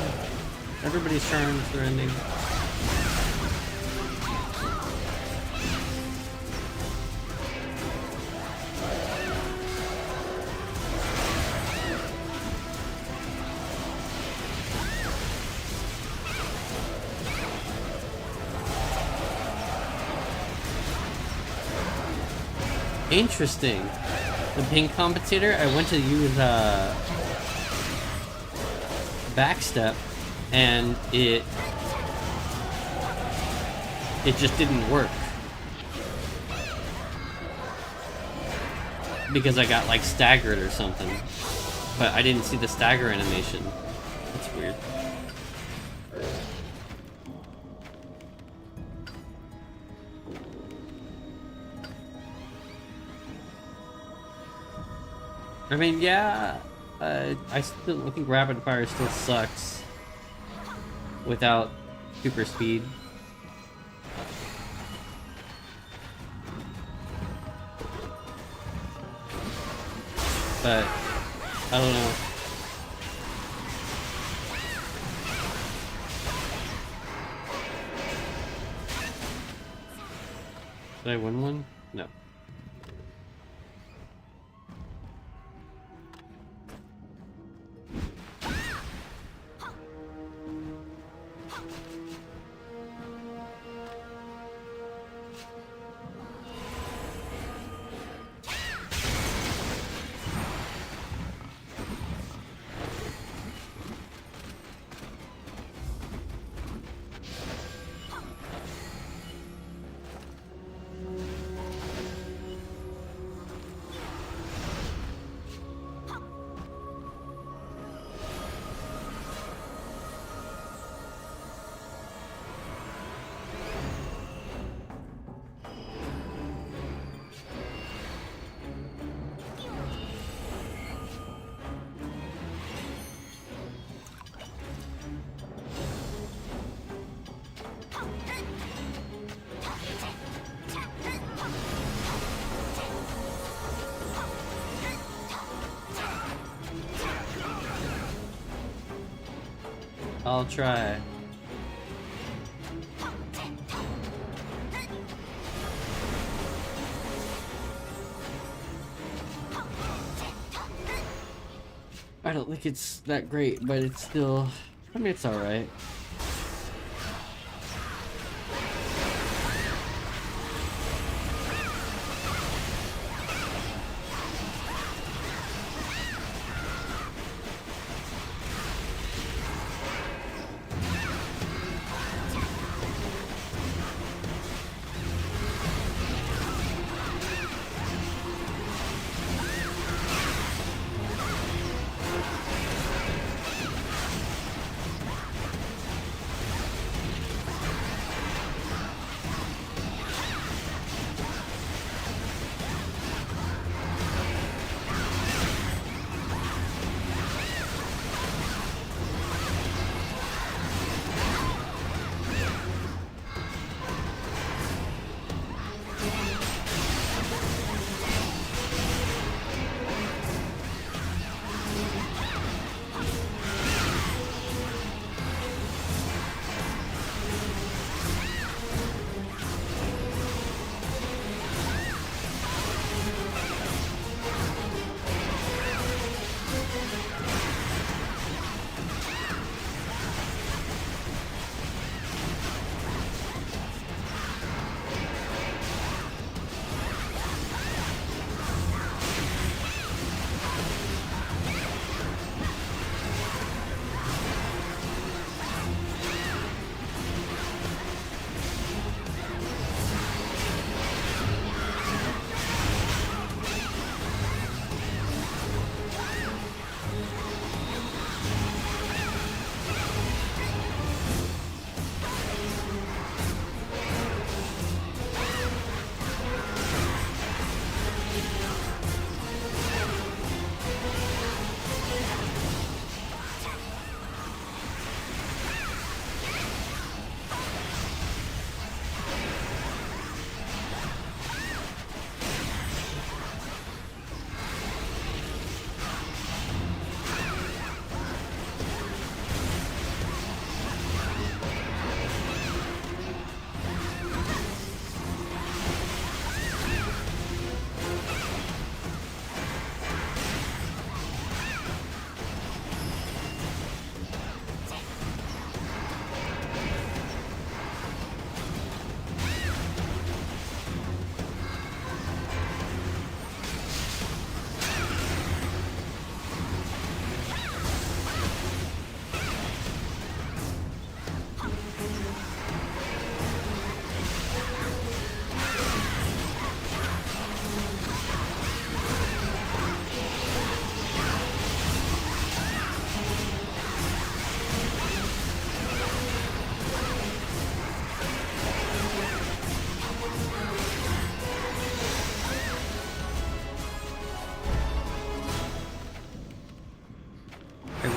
Everybody's charms, they're ending. Interesting. The ping competitor, I went to use backstep, and it just didn't work because I got like staggered or something, but I didn't see the stagger animation. That's weird. I mean, yeah, I think rapid fire still sucks without super speed. But I don't know. Did I win one? No. I'll try. I don't think it's that great, but it's still, I mean, it's alright.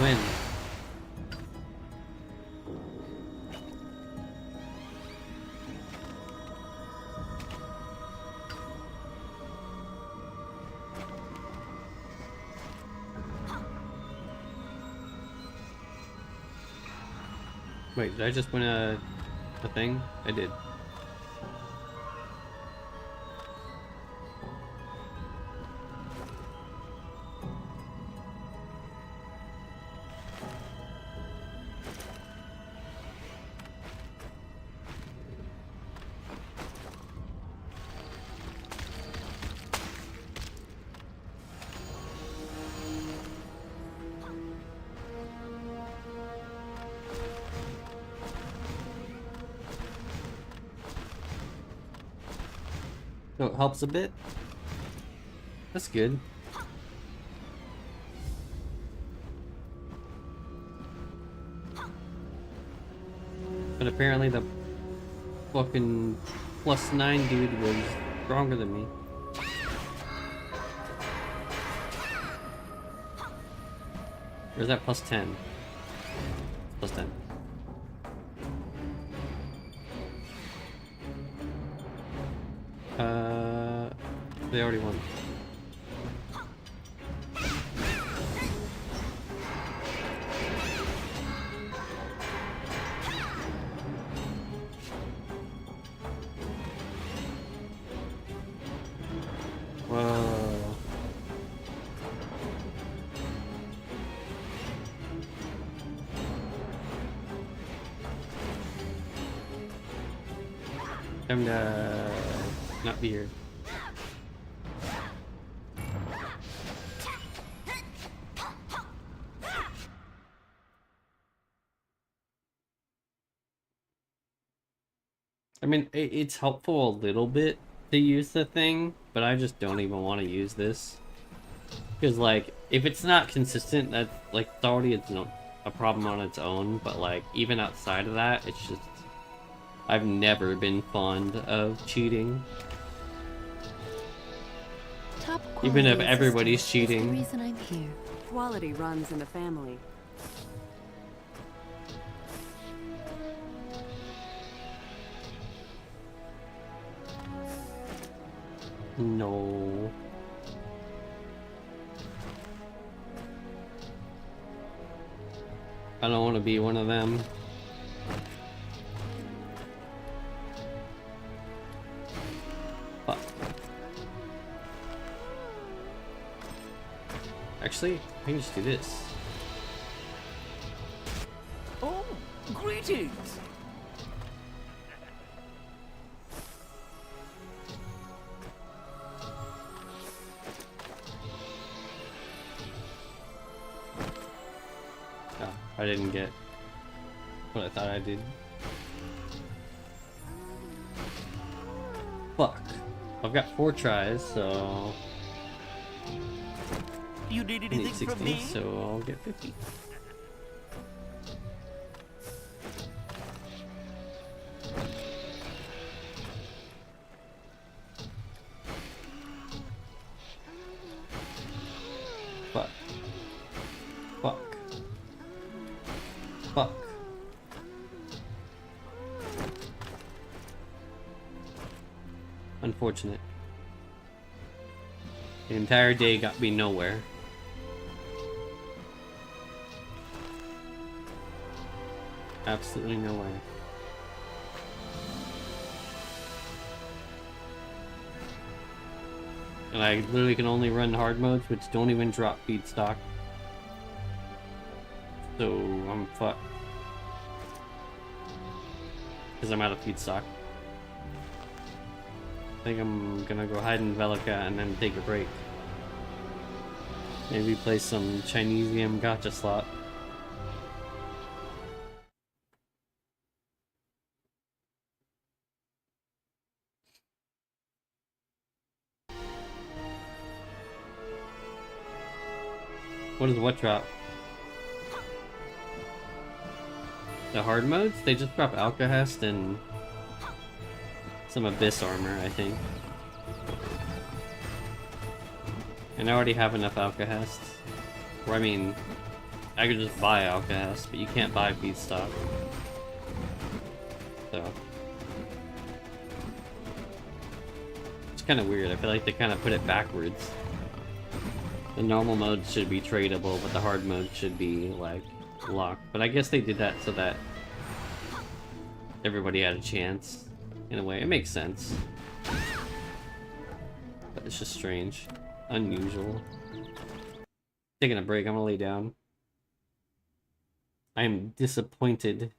win. Wait, did I just win a thing? I did. So it helps a bit. That's good. But apparently the fucking +9 dude was stronger than me. Or is that +10? +10. They already won. Whoa. Time to not be here. I mean, it's helpful a little bit to use the thing, but I just don't even want to use this. Because, like, if it's not consistent, that's, like, it's already a problem on its own, but, like, even outside of that, it's just... I've never been fond of cheating. Top Even if quality everybody's assistance is cheating. the reason I'm here. Quality runs in the family. No. I don't want to be one of them. Fuck. Actually, I can just do this. Oh, greetings! Oh, I didn't get what I thought I did. Fuck. I've got 4 tries, so You need I need anything 60, from me? so I'll get 50. Fuck. Fuck. Fuck. Unfortunate. The entire day got me nowhere. Absolutely nowhere. And I literally can only run hard modes, which don't even drop feedstock. So I'm fucked. Because I'm out of feedstock. I think I'm gonna go hide in Velica and then take a break. Maybe play some Chinesium gacha slot. What does what drop? The hard modes? They just drop Alcahest and some Abyss armor, I think. And I already have enough Alcahests. Or I mean, I could just buy Outcast, but you can't buy feedstock. So it's kind of weird. I feel like they kind of put it backwards. The normal mode should be tradable, but the hard mode should be like locked. But I guess they did that so that everybody had a chance. In a way, it makes sense. But it's just strange, unusual. Taking a break. I'm gonna lay down. I am disappointed